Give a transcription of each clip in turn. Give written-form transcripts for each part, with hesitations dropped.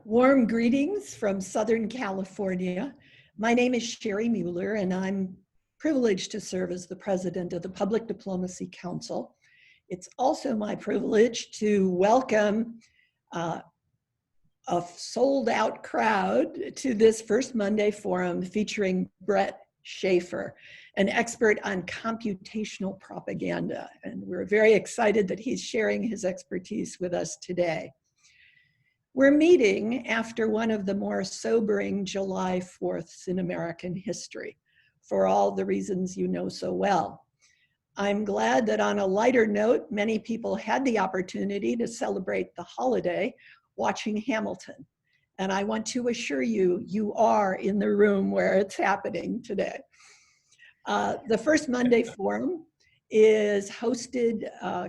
Warm greetings from Southern California. My name is Sherry Mueller, and I'm privileged to serve as the president of the Public Diplomacy Council. It's also my privilege to welcome a sold-out crowd to this first Monday forum featuring Bret Schafer, an expert on computational propaganda. And we're very excited that he's sharing his expertise with us today. We're meeting after one of the more sobering July 4ths in American history, for all the reasons you know so well. I'm glad that on a lighter note, many people had the opportunity to celebrate the holiday watching Hamilton. And I want to assure you, you are in the room where it's happening today. The First Monday Forum is hosted,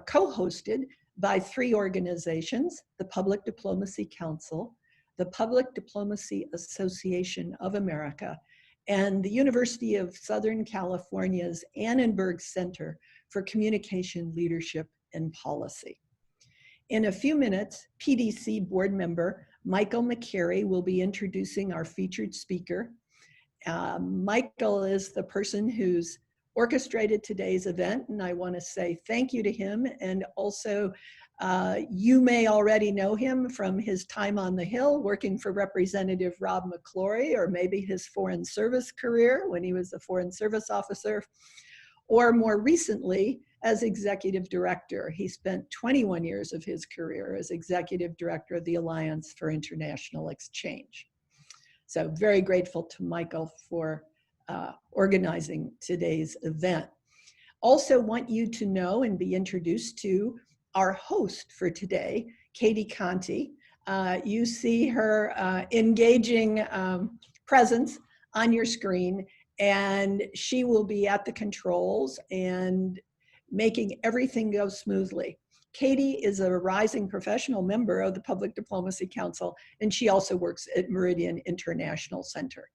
co-hosted by three organizations: the Public Diplomacy Council, the Public Diplomacy Association of America, and the University of Southern California's Annenberg Center for Communication, Leadership, and Policy. In a few minutes, PDC board member Michael McCarry will be introducing our featured speaker. Michael is the person who's orchestrated today's event, and I want to say thank you to him. And also, you may already know him from his time on the Hill working for Representative Rob McClory, or maybe his foreign service career when he was a foreign service officer, or more recently as executive director. He spent 21 years of his career as executive director of the Alliance for International Exchange. So very grateful to Michael for organizing today's event. Also want you to know and be introduced to our host for today, Katie Conti. You see her engaging presence on your screen, and she will be at the controls and making everything go smoothly. Katie is a rising professional member of the Public Diplomacy Council, and she also works at Meridian International Center.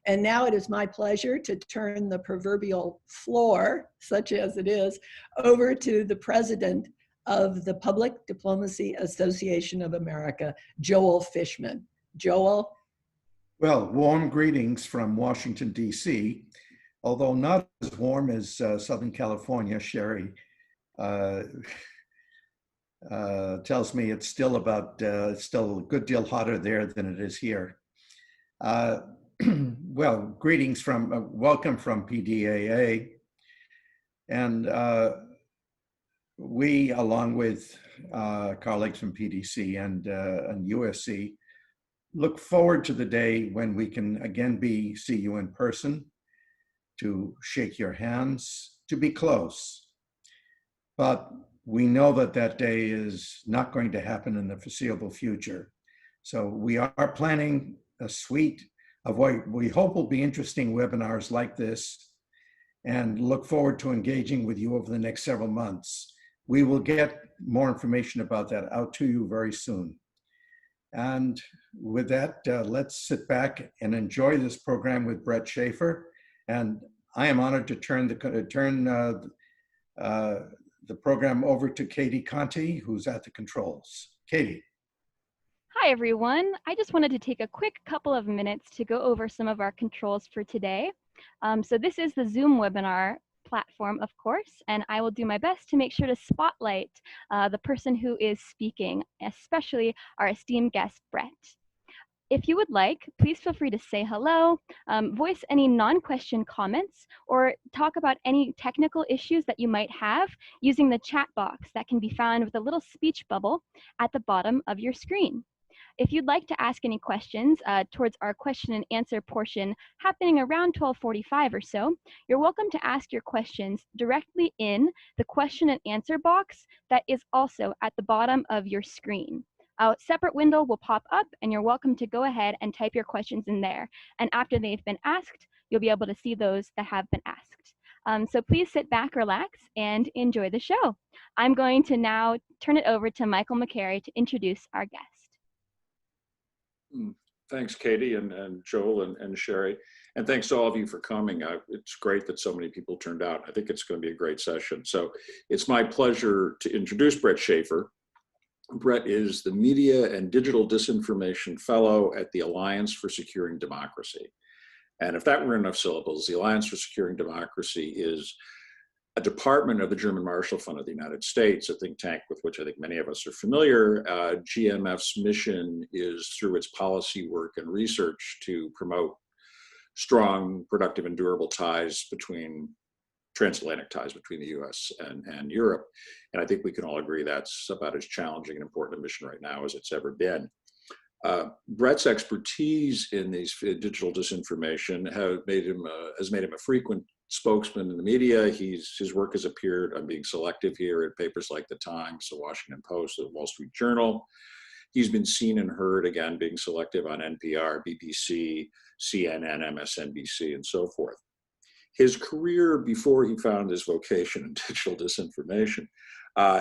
And now it is my pleasure to turn the proverbial floor, such as it is, over to the president of the Public Diplomacy Association of America, Joel Fischman. Joel? Well, warm greetings from Washington, D.C. Although not as warm as Southern California, Sherry tells me it's still still a good deal hotter there than it is here. Well, greetings from, welcome from PDAA. And we, along with colleagues from PDC and USC, look forward to the day when we can again see you in person, to shake your hands, to be close. But we know that that day is not going to happen in the foreseeable future. So we are planning a suite of what we hope will be interesting webinars like this, and look forward to engaging with you over the next several months. We will get more information about that out to you very soon. And with that, let's sit back and enjoy this program with Bret Schafer. And I am honored to turn the program over to Katie Conti, who's at the controls. Katie. Hi, everyone. I just wanted to take a quick couple of minutes to go over some of our controls for today. So this is the Zoom webinar platform, of course, and I will do my best to make sure to spotlight the person who is speaking, especially our esteemed guest, Bret. If you would like, please feel free to say hello, voice any non-question comments, or talk about any technical issues that you might have using the chat box that can be found with a little speech bubble at the bottom of your screen. If you'd like to ask any questions towards our question and answer portion happening around 12:45 or so, you're welcome to ask your questions directly in the question and answer box that is also at the bottom of your screen. A separate window will pop up, and you're welcome to go ahead and type your questions in there. And after they've been asked, you'll be able to see those that have been asked. So please sit back, relax, and enjoy the show. I'm going to now turn it over to Michael McCarry to introduce our guest. Thanks, Katie and Joel and Sherry. And thanks to all of you for coming. It's great that so many people turned out. I think it's going to be a great session. So it's my pleasure to introduce Bret Schafer. Bret is the Media and Digital Disinformation Fellow at the Alliance for Securing Democracy. And if that were enough syllables, the Alliance for Securing Democracy is a department of the German Marshall Fund of the United States, a think tank with which I think many of us are familiar. GMF's mission is, through its policy work and research, to promote strong, productive, and durable ties between transatlantic ties between the US and Europe. And I think we can all agree that's about as challenging and important a mission right now as it's ever been. Bret's expertise in these digital disinformation has made him a frequent spokesman in the media. His work has appeared, I'm being selective here, at papers like The Times, The Washington Post, The Wall Street Journal. He's been seen and heard, again, being selective, on NPR, BBC, CNN, MSNBC, and so forth. His career before he found his vocation in digital disinformation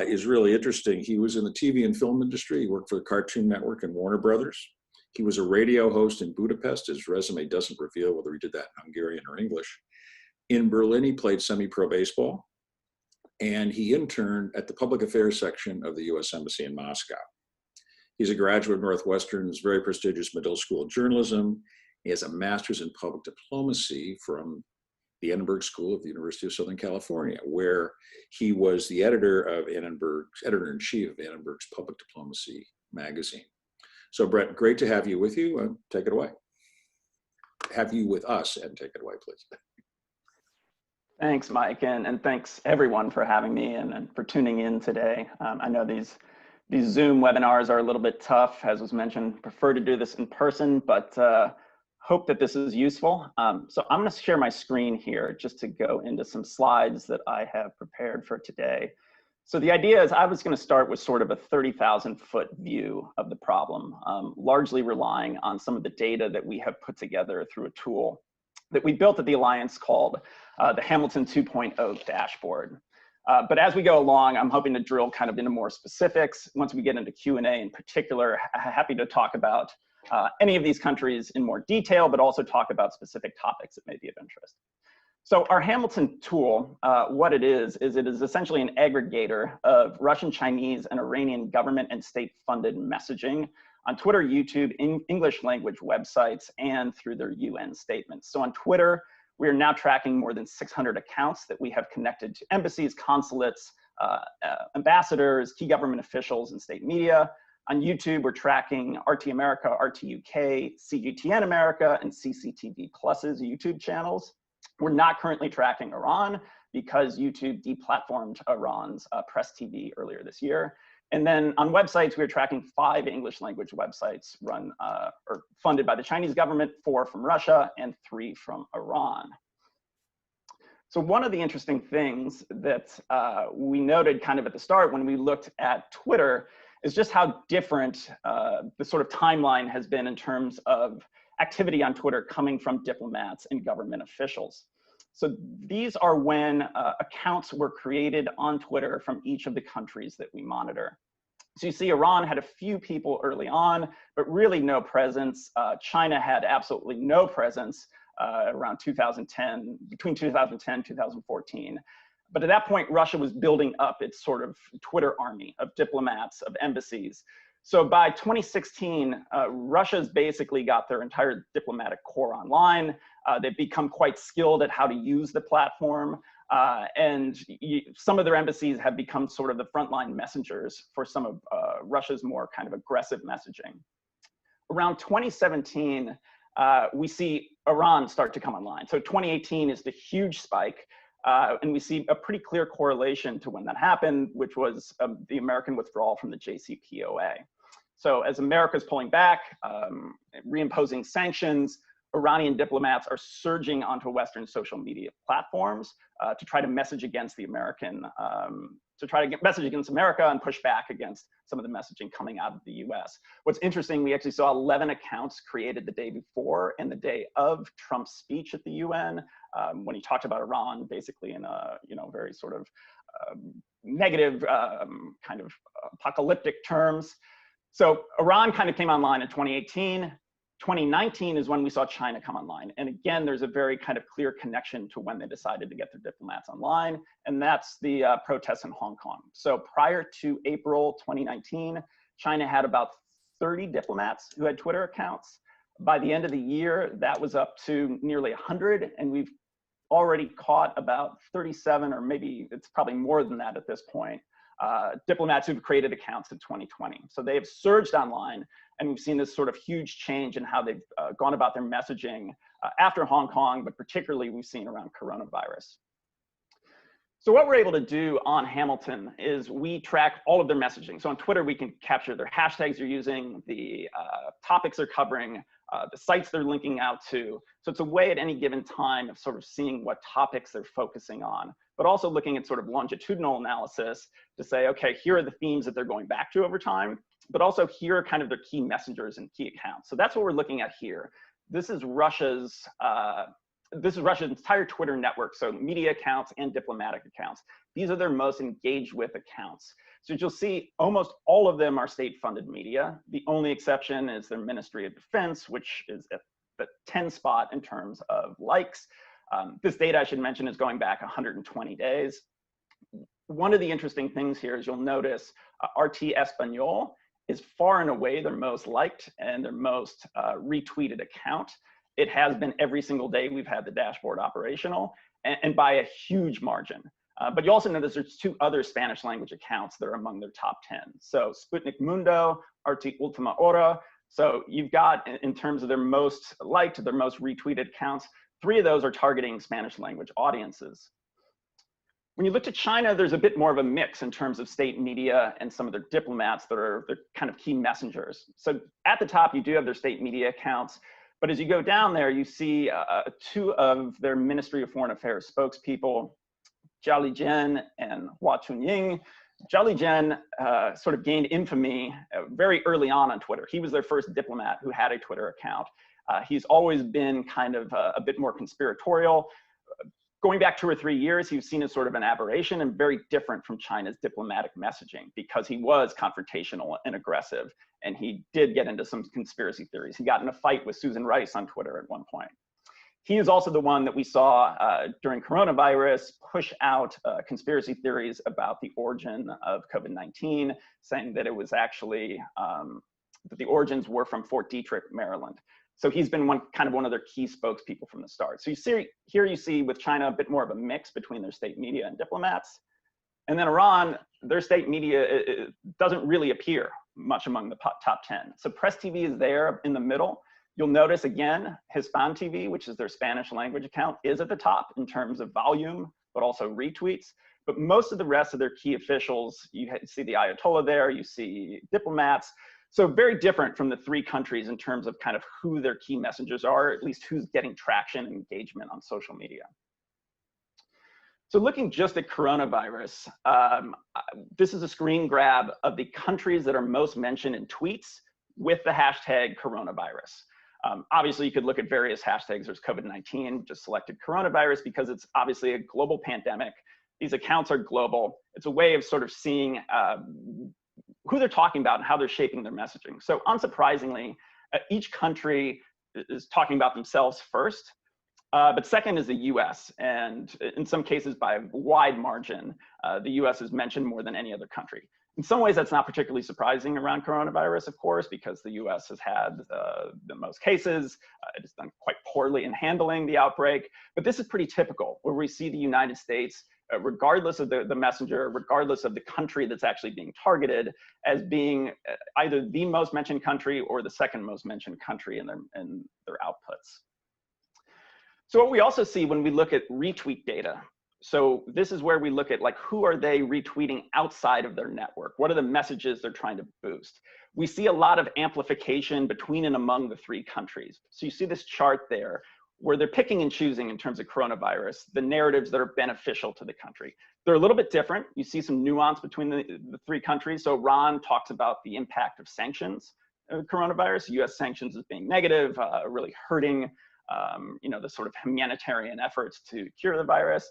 is really interesting. He was in the TV and film industry. He worked for the Cartoon Network and Warner Brothers. He was a radio host in Budapest. His resume doesn't reveal whether he did that in Hungarian or English. In Berlin, he played semi-pro baseball, and he interned at the public affairs section of the US Embassy in Moscow. He's a graduate of Northwestern's very prestigious Medill School of Journalism. He has a master's in public diplomacy from the Edinburgh School of the University of Southern California, where he was the editor-in-chief of Edinburgh's Public Diplomacy magazine. So Bret, great to have you with you. Take it away. Have you with us, and take it away, please. Thanks, Mike, and thanks everyone for having me and for tuning in today. I know these Zoom webinars are a little bit tough, as was mentioned. Prefer to do this in person, but hope that this is useful. So I'm going to share my screen here just to go into some slides that I have prepared for today. So the idea is I was going to start with sort of a 30,000-foot view of the problem, largely relying on some of the data that we have put together through a tool that we built at the Alliance called the Hamilton 2.0 dashboard. But as we go along, I'm hoping to drill kind of into more specifics. Once we get into Q&A in particular, happy to talk about any of these countries in more detail, but also talk about specific topics that may be of interest. So our Hamilton tool, what it is essentially an aggregator of Russian, Chinese, and Iranian government and state-funded messaging on Twitter, YouTube, English language websites, and through their UN statements. So on Twitter, we are now tracking more than 600 accounts that we have connected to embassies, consulates, ambassadors, key government officials, and state media. On YouTube, we're tracking RT America, RT UK, CGTN America, and CCTV Plus's YouTube channels. We're not currently tracking Iran because YouTube deplatformed Iran's Press TV earlier this year. And then on websites, we're tracking 5 English language websites run or funded by the Chinese government, 4 from Russia, and 3 from Iran. So one of the interesting things that we noted kind of at the start when we looked at Twitter is just how different the sort of timeline has been in terms of activity on Twitter coming from diplomats and government officials. So these are when accounts were created on Twitter from each of the countries that we monitor. So you see Iran had a few people early on, but really no presence. China had absolutely no presence around 2010, between 2010 and 2014. But at that point, Russia was building up its sort of Twitter army of diplomats, of embassies. So by 2016, Russia's basically got their entire diplomatic corps online. They've become quite skilled at how to use the platform. And some of their embassies have become sort of the frontline messengers for some of Russia's more kind of aggressive messaging. Around 2017, we see Iran start to come online. So 2018 is the huge spike. And we see a pretty clear correlation to when that happened, which was the American withdrawal from the JCPOA. So as America's pulling back, reimposing sanctions, Iranian diplomats are surging onto Western social media platforms to try to message against the American, message against America and push back against some of the messaging coming out of the US. What's interesting, we actually saw 11 accounts created the day before and the day of Trump's speech at the UN when he talked about Iran, basically in a very sort of negative kind of apocalyptic terms. So Iran kind of came online in 2018. 2019 is when we saw China come online. And again, there's a very kind of clear connection to when they decided to get their diplomats online, and that's the protests in Hong Kong. So prior to April 2019, China had about 30 diplomats who had Twitter accounts. By the end of the year, that was up to nearly 100, and we've already caught about 37, or maybe it's probably more than that at this point, diplomats who've created accounts in 2020. So they have surged online, and we've seen this sort of huge change in how they've gone about their messaging after Hong Kong, but particularly we've seen around coronavirus. So what we're able to do on Hamilton is we track all of their messaging. So on Twitter, we can capture their hashtags they're using, the topics they're covering, the sites they're linking out to. So it's a way at any given time of sort of seeing what topics they're focusing on, but also looking at sort of longitudinal analysis to say, okay, here are the themes that they're going back to over time, but also here are kind of their key messengers and key accounts. So that's what we're looking at here. This is Russia's entire Twitter network, so media accounts and diplomatic accounts. These are their most engaged with accounts. So you'll see almost all of them are state-funded media. The only exception is their Ministry of Defense, which is at the 10 spot in terms of likes. This data, I should mention, is going back 120 days. One of the interesting things here is you'll notice RT Español is far and away their most liked and their most retweeted account. It has been every single day we've had the dashboard operational, and by a huge margin. But you also notice there's 2 other Spanish language accounts that are among their top 10. So Sputnik Mundo, RT Ultima Hora. So you've got, in terms of their most liked, their most retweeted accounts, 3 of those are targeting Spanish language audiences. When you look to China, there's a bit more of a mix in terms of state media and some of their diplomats that are their kind of key messengers. So at the top, you do have their state media accounts. But as you go down there, you see 2 of their Ministry of Foreign Affairs spokespeople, Zhao Lijian and Hua Chunying. Zhao Lijian sort of gained infamy very early on Twitter. He was their first diplomat who had a Twitter account. He's always been kind of a bit more conspiratorial. Going back 2 or 3 years, he was seen as sort of an aberration and very different from China's diplomatic messaging because he was confrontational and aggressive, and he did get into some conspiracy theories. He got in a fight with Susan Rice on Twitter at one point. He is also the one that we saw during coronavirus push out conspiracy theories about the origin of COVID-19, saying that it was actually, that the origins were from Fort Detrick, Maryland. So he's been kind of one of their key spokespeople from the start. So you see, here you see with China a bit more of a mix between their state media and diplomats. And then Iran, their state media it doesn't really appear much among the top 10. So Press TV is there in the middle. You'll notice again, Hispan TV, which is their Spanish language account, is at the top in terms of volume, but also retweets. But most of the rest of their key officials, you see the Ayatollah there, you see diplomats. So very different from the 3 countries in terms of kind of who their key messengers are, at least who's getting traction and engagement on social media. So looking just at coronavirus, this is a screen grab of the countries that are most mentioned in tweets with the hashtag coronavirus. Obviously, you could look at various hashtags. There's COVID-19, just selected coronavirus because it's obviously a global pandemic. These accounts are global. It's a way of sort of seeing who they're talking about and how they're shaping their messaging. So unsurprisingly, each country is talking about themselves first, but second is the US. And in some cases by a wide margin, the US is mentioned more than any other country. In some ways, that's not particularly surprising around coronavirus, of course, because the US has had the most cases. It has done quite poorly in handling the outbreak. But this is pretty typical, where we see the United States, regardless of the messenger, regardless of the country that's actually being targeted, as being either the most mentioned country or the second most mentioned country in their outputs. So what we also see when we look at retweet data, so this is where we look at like, who are they retweeting outside of their network? What are the messages they're trying to boost? We see a lot of amplification between and among the 3 countries. So you see this chart there where they're picking and choosing in terms of coronavirus, the narratives that are beneficial to the country. They're a little bit different. You see some nuance between the 3 countries. So Iran talks about the impact of sanctions, coronavirus, US sanctions as being negative, really hurting the sort of humanitarian efforts to cure the virus.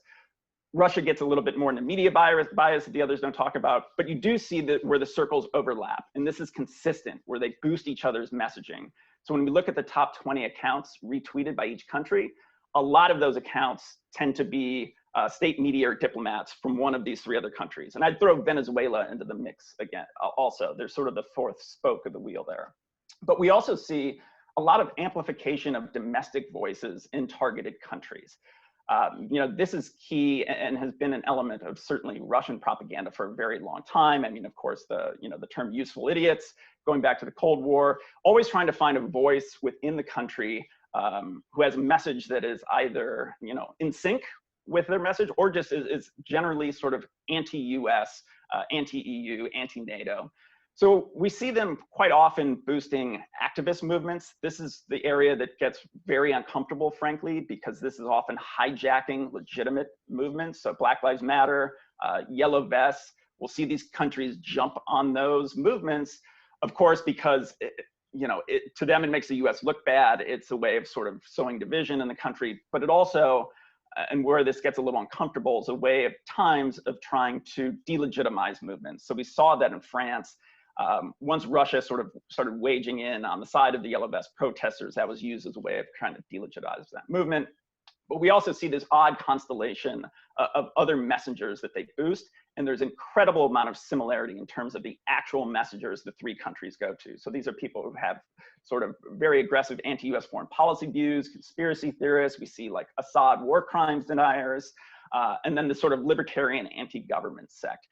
Russia gets a little bit more into media bias that the others don't talk about, but you do see that where the circles overlap, and this is consistent, where they boost each other's messaging. So when we look at the top 20 accounts retweeted by each country, a lot of those accounts tend to be state media or diplomats from one of these three other countries. And I'd throw Venezuela into the mix again also. They're sort of the fourth spoke of the wheel there. But we also see a lot of amplification of domestic voices in targeted countries. This is key and has been an element of certainly Russian propaganda for a very long time. I mean, of course, the term useful idiots, going back to the Cold War, always trying to find a voice within the country who has a message that is either, in sync with their message or just is generally sort of anti-US, anti-EU, anti-NATO. So we see them quite often boosting activist movements. This is the area that gets very uncomfortable, frankly, because this is often hijacking legitimate movements. So Black Lives Matter, Yellow Vests, we'll see these countries jump on those movements, of course, because to them it makes the US look bad. It's a way of sort of sowing division in the country, but it also, and where this gets a little uncomfortable, is a way of times of trying to delegitimize movements. So we saw that in France. Once Russia sort of started waging in on the side of the Yellow Vest protesters, that was used as a way of trying to delegitimize that movement. But we also see this odd constellation of other messengers that they boost, and there's incredible amount of similarity in terms of the actual messengers the three countries go to. So these are people who have sort of very aggressive anti-US foreign policy views, conspiracy theorists. We see like Assad war crimes deniers, and then the sort of libertarian anti-government sect.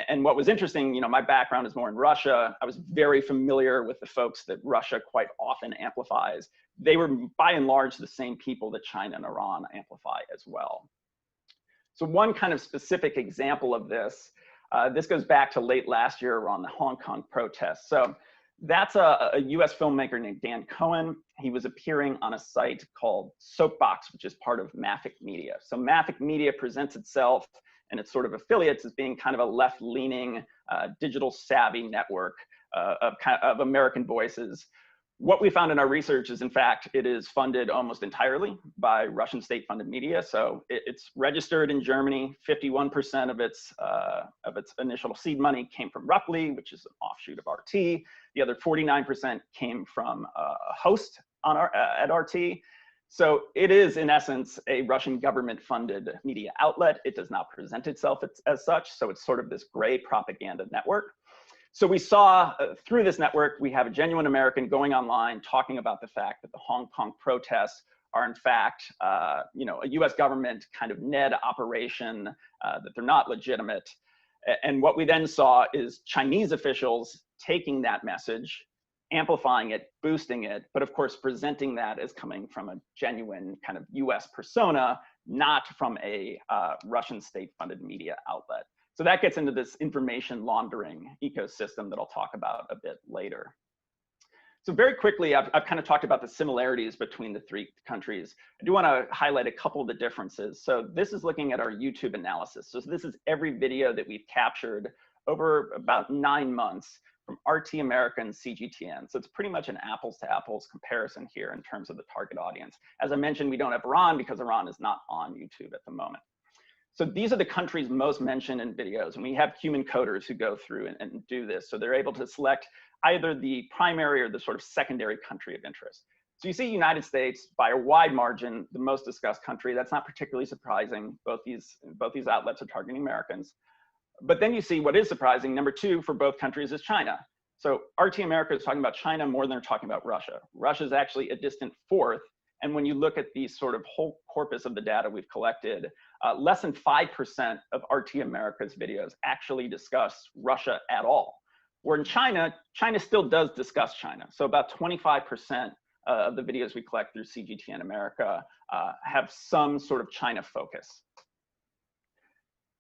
And what was interesting, my background is more in Russia. I was very familiar with the folks that Russia quite often amplifies. They were by and large the same people that China and Iran amplify as well. So one kind of specific example of this, this goes back to late last year around the Hong Kong protests. So that's a US filmmaker named Dan Cohen. He was appearing on a site called Soapbox, which is part of Maffick Media. So Maffick Media presents itself and its sort of affiliates as being kind of a left-leaning, digital savvy network of American voices. What we found in our research is, in fact, it is funded almost entirely by Russian state-funded media. So it's registered in Germany. 51% of its initial seed money came from Ruppli, which is an offshoot of RT. The other 49% came from a host at RT. So it is, in essence, a Russian government-funded media outlet. It does not present itself as such, so it's sort of this gray propaganda network. So we saw through this network, we have a genuine American going online talking about the fact that the Hong Kong protests are, in fact, a US government kind of Ned operation, that they're not legitimate. And what we then saw is Chinese officials taking that message, amplifying it, boosting it, but of course presenting that as coming from a genuine kind of US persona, not from a Russian state-funded media outlet. So that gets into this information laundering ecosystem that I'll talk about a bit later. So very quickly, I've kind of talked about the similarities between the three countries. I do want to highlight a couple of the differences. So this is looking at our YouTube analysis. So this is every video that we've captured over about 9 months from RT America and CGTN. So it's pretty much an apples to apples comparison here in terms of the target audience. As I mentioned, we don't have Iran because Iran is not on YouTube at the moment. So these are the countries most mentioned in videos, and we have human coders who go through and do this. So they're able to select either the primary or the sort of secondary country of interest. So you see United States by a wide margin, the most discussed country. That's not particularly surprising. Both these outlets are targeting Americans. But then you see what is surprising, number 2 for both countries is China. So RT America is talking about China more than they're talking about Russia. Russia is actually a distant 4th. And when you look at the sort of whole corpus of the data we've collected, less than 5% of RT America's videos actually discuss Russia at all. Where in China, China still does discuss China. So about 25% of the videos we collect through CGTN America have some sort of China focus.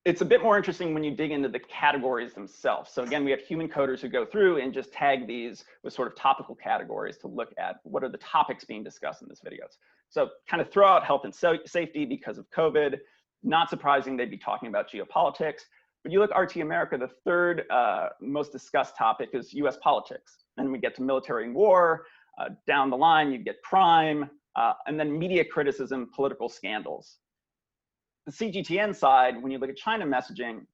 It's a bit more interesting when you dig into the categories themselves. So again, we have human coders who go through and just tag these with sort of topical categories to look at what are the topics being discussed in these videos. So kind of throw out health and safety because of COVID. Not surprising they'd be talking about geopolitics. But you look RT America, the third most discussed topic is US politics. Then we get to military and war. Down the line, you get crime, and then media criticism, political scandals. The CGTN side, when you look at China messaging,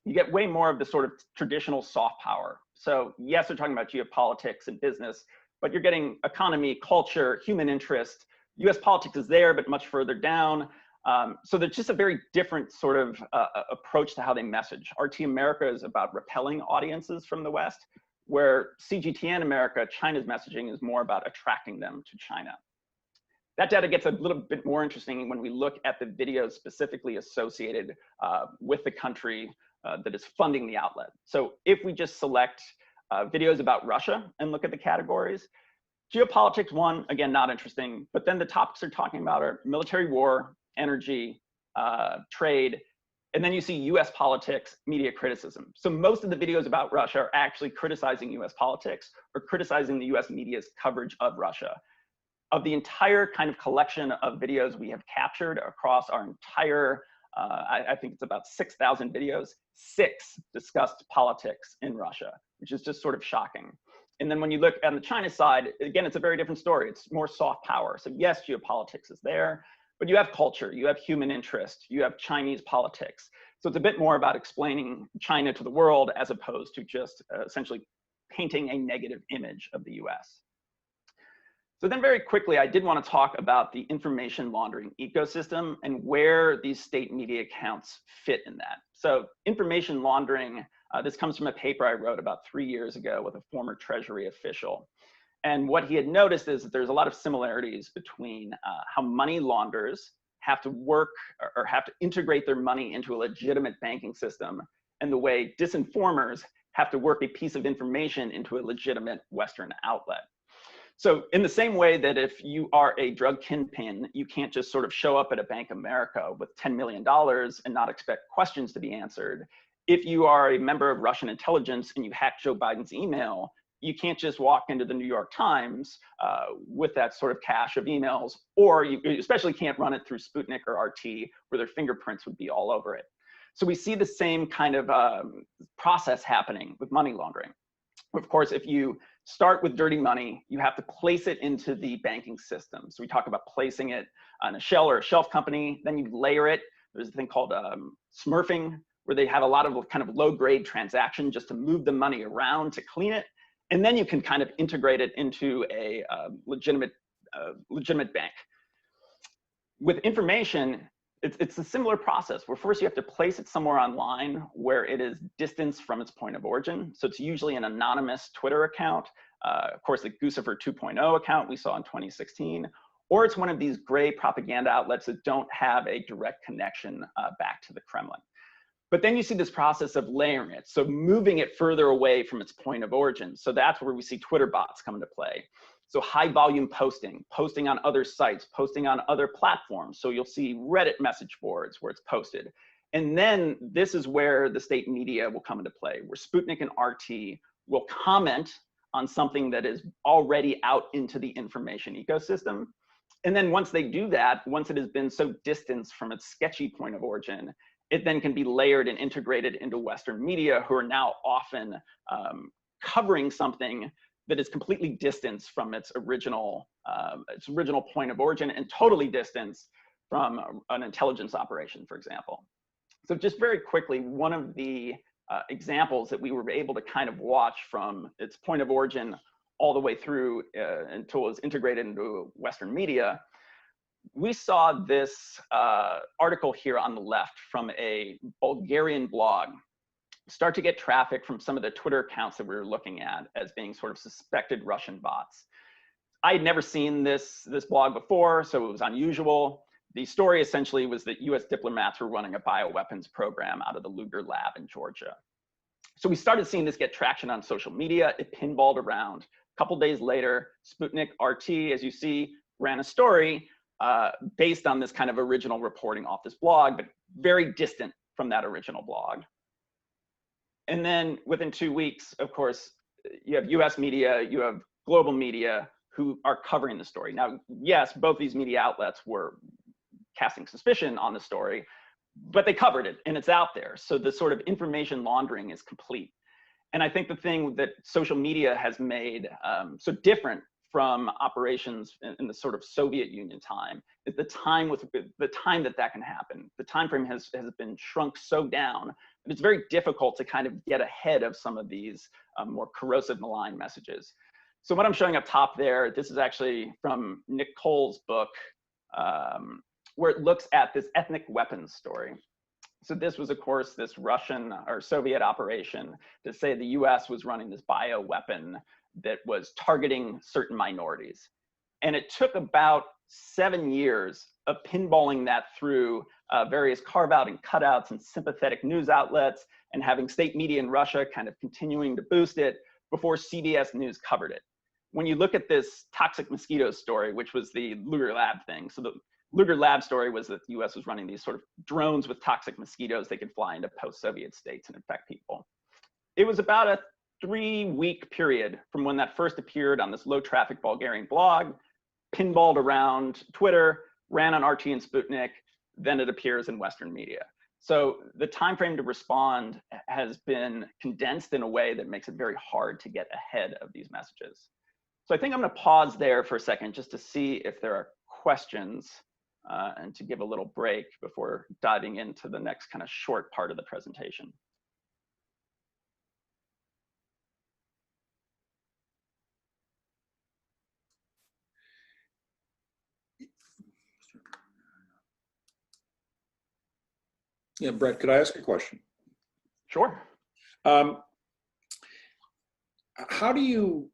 you get way more of the sort of traditional soft power. So yes, they're talking about geopolitics and business, but you're getting economy, culture, human interest. US politics is there, but much further down. So there's just a very different sort of approach to how they message. RT America is about repelling audiences from the West, where CGTN America, China's messaging is more about attracting them to China. That data gets a little bit more interesting when we look at the videos specifically associated with the country that is funding the outlet. So if we just select videos about Russia and look at the categories, geopolitics, one, again, not interesting, but then the topics they're talking about are military war, energy, trade, and then you see US politics, media criticism. So most of the videos about Russia are actually criticizing US politics or criticizing the US media's coverage of Russia. Of the entire kind of collection of videos we have captured across our entire, I think it's about 6,000 videos, 6 discussed politics in Russia, which is just sort of shocking. And then when you look on the China side, again, it's a very different story. It's more soft power. So yes, geopolitics is there, but you have culture, you have human interest, you have Chinese politics. So it's a bit more about explaining China to the world as opposed to just essentially painting a negative image of the US. So then very quickly, I did want to talk about the information laundering ecosystem and where these state media accounts fit in that. So information laundering, this comes from a paper I wrote about 3 years ago with a former Treasury official. And what he had noticed is that there's a lot of similarities between how money launderers have to work or have to integrate their money into a legitimate banking system and the way disinformers have to work a piece of information into a legitimate Western outlet. So in the same way that if you are a drug kingpin, you can't just sort of show up at a Bank of America with $10 million and not expect questions to be answered. If you are a member of Russian intelligence and you hack Joe Biden's email, you can't just walk into the New York Times with that sort of cache of emails, or you especially can't run it through Sputnik or RT where their fingerprints would be all over it. So we see the same kind of process happening with money laundering. Of course, if you start with dirty money, you have to place it into the banking system. So we talk about placing it on a shell or a shelf company, then you layer it. There's a thing called smurfing, where they have a lot of kind of low-grade transaction just to move the money around to clean it. And then you can kind of integrate it into a legitimate bank. With information, it's a similar process where first you have to place it somewhere online where it is distanced from its point of origin. So it's usually an anonymous Twitter account, of course, the Guccifer 2.0 account we saw in 2016, or it's one of these gray propaganda outlets that don't have a direct connection back to the Kremlin. But then you see this process of layering it, so moving it further away from its point of origin. So that's where we see Twitter bots come into play. So high volume posting on other sites, posting on other platforms. So you'll see Reddit message boards where it's posted. And then this is where the state media will come into play, where Sputnik and RT will comment on something that is already out into the information ecosystem. And then once they do that, once it has been so distanced from its sketchy point of origin, it then can be layered and integrated into Western media, who are now often covering something that is completely distanced from its original point of origin and totally distanced from an intelligence operation, for example. So just very quickly, one of the examples that we were able to kind of watch from its point of origin all the way through until it was integrated into Western media, we saw this article here on the left from a Bulgarian blog start to get traffic from some of the Twitter accounts that we were looking at as being sort of suspected Russian bots. I had never seen this blog before, so it was unusual. The story essentially was that US diplomats were running a bioweapons program out of the Luger lab in Georgia. So we started seeing this get traction on social media. It pinballed around. A couple days later, Sputnik RT, as you see, ran a story based on this kind of original reporting off this blog, but very distant from that original blog. And then within 2 weeks, of course, you have US media, you have global media who are covering the story. Now, yes, both these media outlets were casting suspicion on the story, but they covered it and it's out there. So the sort of information laundering is complete. And I think the thing that social media has made so different from operations in the sort of Soviet Union time is the time that can happen. The time frame has been shrunk so down that it's very difficult to kind of get ahead of some of these more corrosive malign messages. So what I'm showing up top there, this is actually from Nick Cole's book, where it looks at this ethnic weapons story. So this was, of course, this Russian or Soviet operation to say the US was running this bioweapon that was targeting certain minorities. And it took about 7 years of pinballing that through various carve-out and cutouts and sympathetic news outlets, and having state media in Russia kind of continuing to boost it before CBS News covered it. When you look at this toxic mosquitoes story, which was the Luger Lab thing, so the Luger Lab story was that the US was running these sort of drones with toxic mosquitoes that could fly into post-Soviet states and infect people. It was about a 3-week period from when that first appeared on this low-traffic Bulgarian blog, pinballed around Twitter, ran on RT and Sputnik, then it appears in Western media. So the time frame to respond has been condensed in a way that makes it very hard to get ahead of these messages. So I think I'm going to pause there for a second just to see if there are questions and to give a little break before diving into the next kind of short part of the presentation. Yeah, Bret, could I ask a question? Sure. How do you,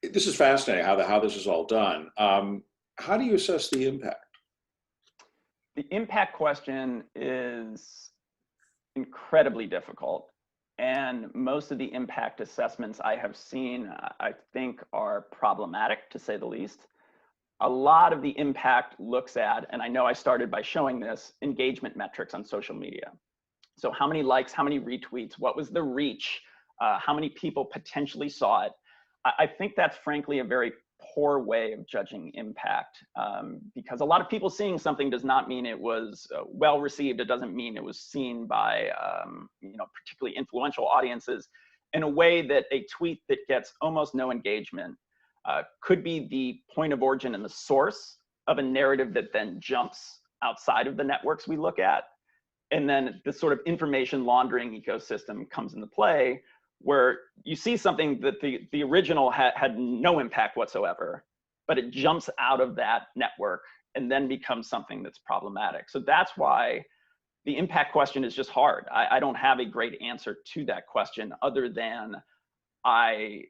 this is fascinating how this is all done. How do you assess the impact? The impact question is incredibly difficult. And most of the impact assessments I have seen, I think, are problematic, to say the least. A lot of the impact looks at, and I know I started by showing this, engagement metrics on social media. So how many likes, how many retweets, what was the reach, how many people potentially saw it. I think that's frankly a very poor way of judging impact, because a lot of people seeing something does not mean it was well received. It doesn't mean it was seen by particularly influential audiences in a way that a tweet that gets almost no engagement could be the point of origin and the source of a narrative that then jumps outside of the networks we look at. And then the sort of information laundering ecosystem comes into play, where you see something that the original had no impact whatsoever, but it jumps out of that network and then becomes something that's problematic. So that's why the impact question is just hard. I don't have a great answer to that question, other than I'm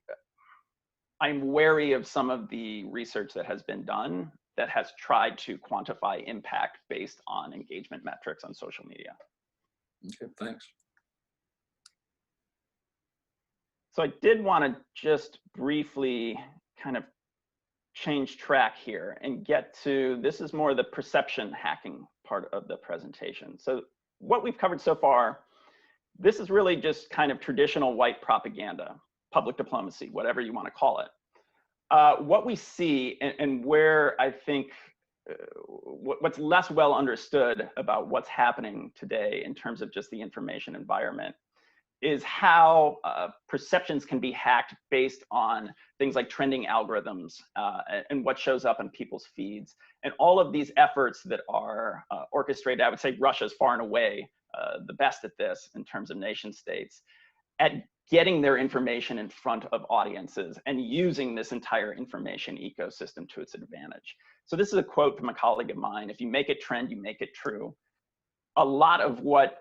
wary of some of the research that has been done that has tried to quantify impact based on engagement metrics on social media. Okay, thanks. So I did want to just briefly kind of change track here and get to, this is more the perception hacking part of the presentation. So what we've covered so far, this is really just kind of traditional white propaganda, public diplomacy, whatever you want to call it. What we see and where I think what's less well understood about what's happening today in terms of just the information environment is how perceptions can be hacked based on things like trending algorithms and what shows up in people's feeds. And all of these efforts that are orchestrated, I would say Russia's far and away the best at this in terms of nation states, at getting their information in front of audiences and using this entire information ecosystem to its advantage. So this is a quote from a colleague of mine: if you make it trend, you make it true. A lot of what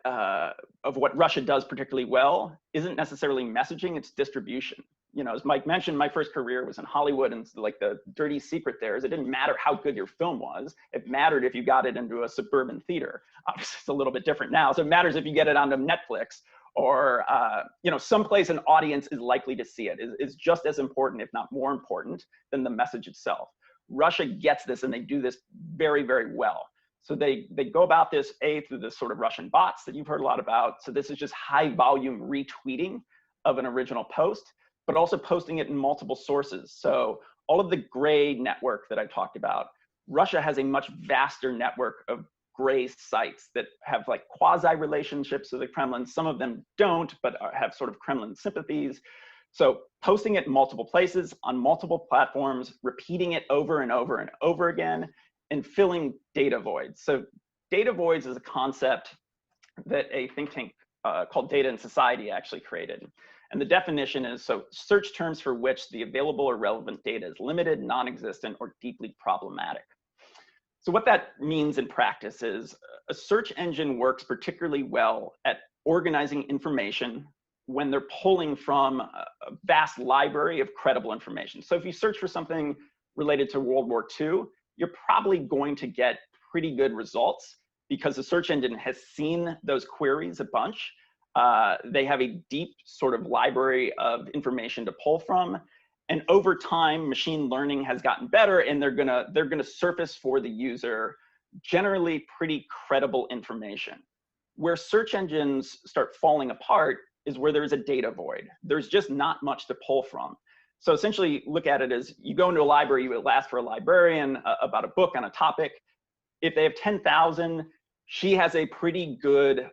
Russia does particularly well isn't necessarily messaging, it's distribution. You know, as Mike mentioned, my first career was in Hollywood, and like the dirty secret there is it didn't matter how good your film was. It mattered if you got it into a suburban theater. Obviously, it's a little bit different now. So it matters if you get it onto Netflix or someplace an audience is likely to see it. Is just as important, if not more important, than the message itself. Russia gets this, and they do this very, very well. So they go about this through the sort of Russian bots that you've heard a lot about. So this is just high volume retweeting of an original post, but also posting it in multiple sources. So all of the gray network that I talked about, Russia has a much vaster network of gray sites that have like quasi relationships with the Kremlin. Some of them don't, but have sort of Kremlin sympathies. So posting it in multiple places on multiple platforms, repeating it over and over and over again, and filling data voids. So data voids is a concept that a think tank called Data and Society actually created. And the definition is, so search terms for which the available or relevant data is limited, non-existent, or deeply problematic. So what that means in practice is a search engine works particularly well at organizing information when they're pulling from a vast library of credible information. So if you search for something related to World War II, you're probably going to get pretty good results because the search engine has seen those queries a bunch. They have a deep sort of library of information to pull from. And over time, machine learning has gotten better, and they're gonna surface for the user generally pretty credible information. Where search engines start falling apart is where there's a data void. There's just not much to pull from. So essentially, look at it as you go into a library, you would ask for a librarian about a book on a topic. If they have 10,000, she has a pretty good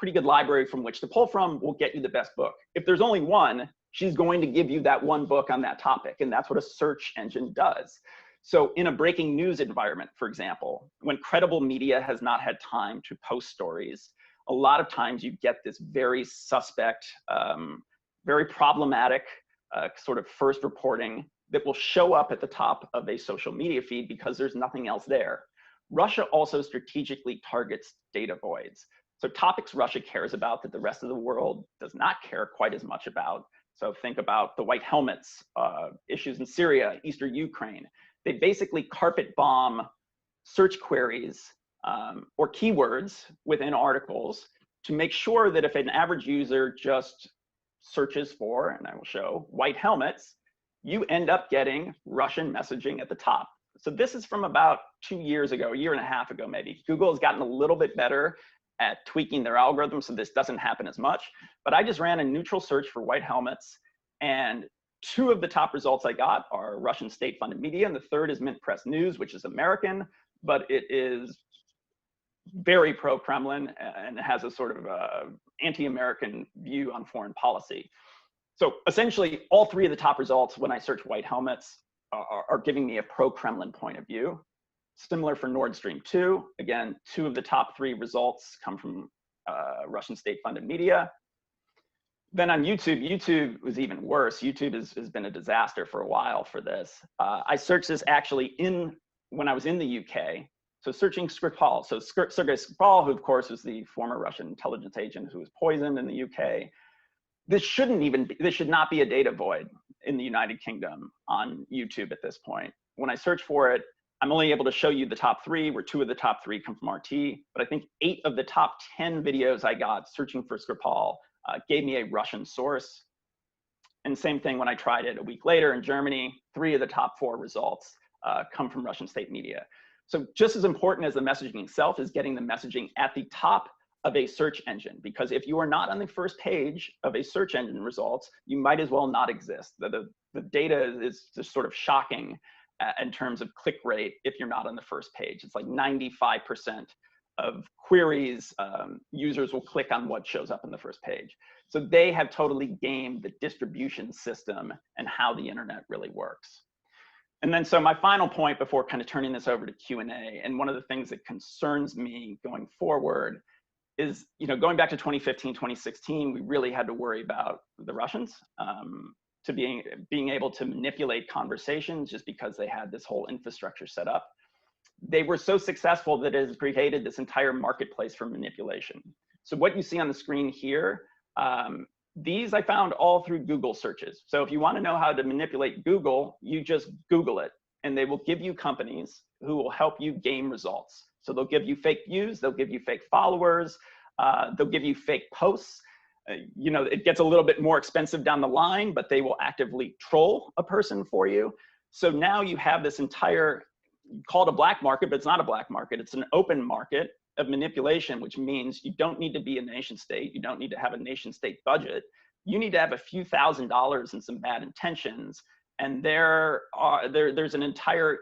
library from which to pull from, will get you the best book. If there's only one, she's going to give you that one book on that topic, and that's what a search engine does. So in a breaking news environment, for example, when credible media has not had time to post stories, a lot of times you get this very suspect, very problematic sort of first reporting that will show up at the top of a social media feed because there's nothing else there. Russia also strategically targets data voids. So topics Russia cares about that the rest of the world does not care quite as much about. So think about the white helmets, issues in Syria, Eastern Ukraine. They basically carpet bomb search queries or keywords within articles to make sure that if an average user just searches for, and I will show, white helmets, you end up getting Russian messaging at the top. So this is from about 2 years ago, a year and a half ago maybe. Google has gotten a little bit better at tweaking their algorithm so this doesn't happen as much. But I just ran a neutral search for white helmets, and 2 of the top results I got are Russian state-funded media, and the third is Mint Press News, which is American, but it is very pro-Kremlin and has a sort of anti-American view on foreign policy. So essentially, all 3 of the top results when I search white helmets are giving me a pro-Kremlin point of view. Similar for Nord Stream 2. Again, 2 of the top 3 results come from Russian state-funded media. Then on YouTube, YouTube was even worse. YouTube has been a disaster for a while for this. I searched this actually when I was in the UK. So searching Skripal. So Sergei Skripal, who of course was the former Russian intelligence agent who was poisoned in the UK. This should not be a data void in the United Kingdom on YouTube at this point. When I search for it, I'm only able to show you the top 3, where 2 of the top 3 come from RT, but I think 8 of the top 10 videos I got searching for Skripal gave me a Russian source. And same thing when I tried it a week later in Germany, 3 of the top 4 results come from Russian state media. So just as important as the messaging itself is getting the messaging at the top of a search engine, because if you are not on the first page of a search engine results, you might as well not exist. The data is just sort of shocking in terms of click rate if you're not on the first page. It's like 95% of queries, users will click on what shows up in the first page. So they have totally gamed the distribution system and how the internet really works. And then so my final point before kind of turning this over to Q&A, and one of the things that concerns me going forward is, going back to 2015, 2016, we really had to worry about the Russians to being able to manipulate conversations just because they had this whole infrastructure set up. They were so successful that it has created this entire marketplace for manipulation. So what you see on the screen here, these I found all through Google searches. So if you want to know how to manipulate Google, you just Google it, and they will give you companies who will help you game results. So they'll give you fake views, they'll give you fake followers, they'll give you fake posts. It gets a little bit more expensive down the line, but they will actively troll a person for you. So now you have this entire, called a black market, but it's not a black market. It's an open market of manipulation, which means you don't need to be a nation state. You don't need to have a nation state budget. You need to have a few $1,000s and some bad intentions. And there's an entire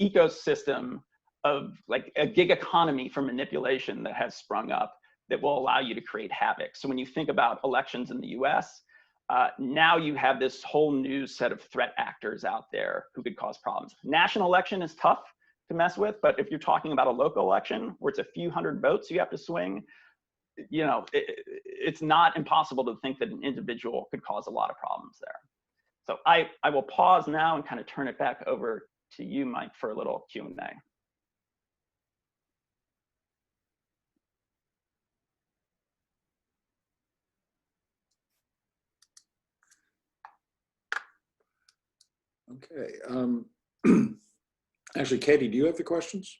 ecosystem of like a gig economy for manipulation that has sprung up that will allow you to create havoc. So when you think about elections in the US, now you have this whole new set of threat actors out there who could cause problems. National election is tough to mess with, but if you're talking about a local election where it's a few hundred votes you have to swing, it's not impossible to think that an individual could cause a lot of problems there. So I will pause now and kind of turn it back over to you, Mike, for a little Q&A. Okay. Actually, Katie, do you have the questions?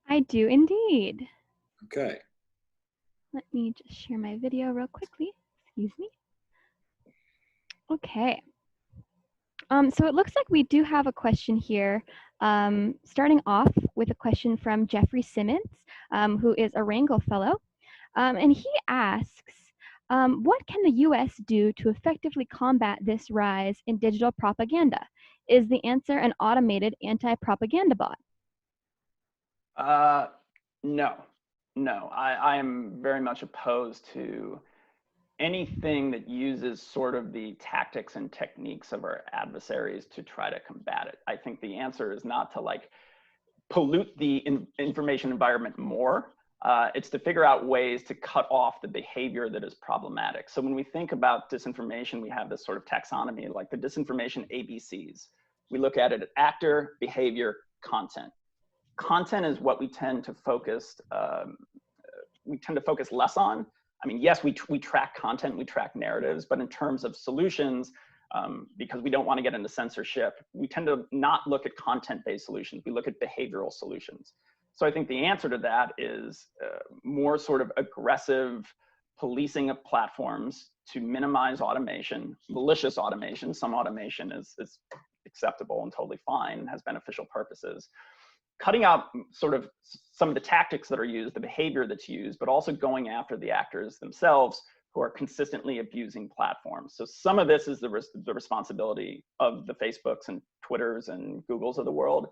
I do indeed. Okay. Let me just share my video real quickly. Excuse me. Okay. So it looks like we do have a question here, starting off with a question from Jeffrey Simmons, who is a Rangel Fellow. And he asks, what can the US do to effectively combat this rise in digital propaganda? Is the answer an automated anti-propaganda bot? No. I am very much opposed to anything that uses sort of the tactics and techniques of our adversaries to try to combat it. I think the answer is not to like pollute the information environment more. It's to figure out ways to cut off the behavior that is problematic. So when we think about disinformation, we have this sort of taxonomy, like the disinformation ABCs. We look at it at actor, behavior, content. Content is what we tend to focus less on. I mean, yes, we track content, we track narratives, but in terms of solutions, because we don't want to get into censorship, we tend to not look at content-based solutions. We look at behavioral solutions. So I think the answer to that is more sort of aggressive policing of platforms to minimize automation, malicious automation. Some automation is acceptable and totally fine and has beneficial purposes. Cutting out sort of some of the tactics that are used, the behavior that's used, but also going after the actors themselves who are consistently abusing platforms. So some of this is the responsibility of the Facebooks and Twitters and Googles of the world.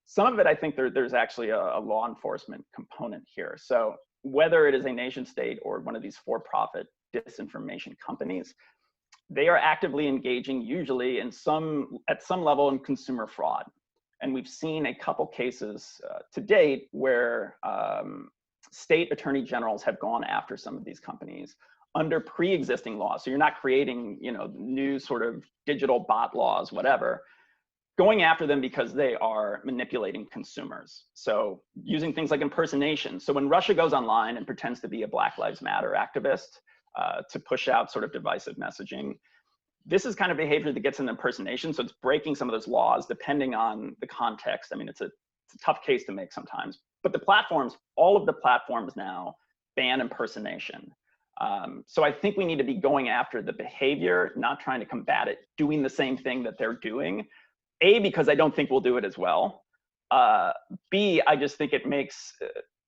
Some of it, I think there's actually a law enforcement component here. So whether it is a nation state or one of these for-profit disinformation companies, they are actively engaging usually at some level in consumer fraud. And we've seen a couple cases to date where state attorney generals have gone after some of these companies under pre-existing laws. So you're not creating, new sort of digital bot laws, whatever, going after them because they are manipulating consumers. So using things like impersonation. So when Russia goes online and pretends to be a Black Lives Matter activist to push out sort of divisive messaging, this is kind of behavior that gets an impersonation. So it's breaking some of those laws depending on the context. I mean, it's a tough case to make sometimes, but the platforms, all of the platforms now ban impersonation. So I think we need to be going after the behavior, not trying to combat it, doing the same thing that they're doing. A, because I don't think we'll do it as well. B, I just think it makes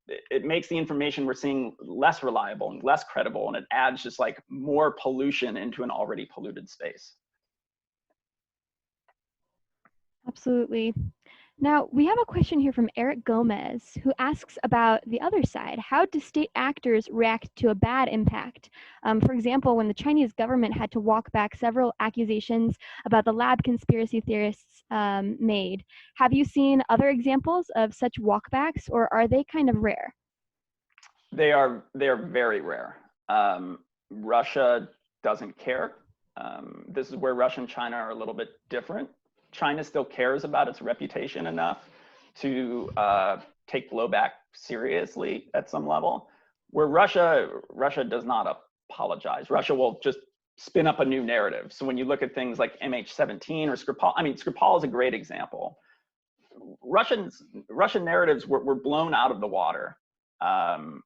the information we're seeing less reliable and less credible, and it adds just like more pollution into an already polluted space. Absolutely. Now, we have a question here from Eric Gomez, who asks about the other side. How do state actors react to a bad impact? For example, when the Chinese government had to walk back several accusations about the lab conspiracy theorists made. Have you seen other examples of such walkbacks, or are they kind of rare? They are very rare. Russia doesn't care. This is where Russia and China are a little bit different. China still cares about its reputation enough to take blowback seriously at some level, where Russia does not apologize. Russia will just spin up a new narrative. So when you look at things like MH17 or Skripal, I mean, Skripal is a great example. Russian narratives were blown out of the water. And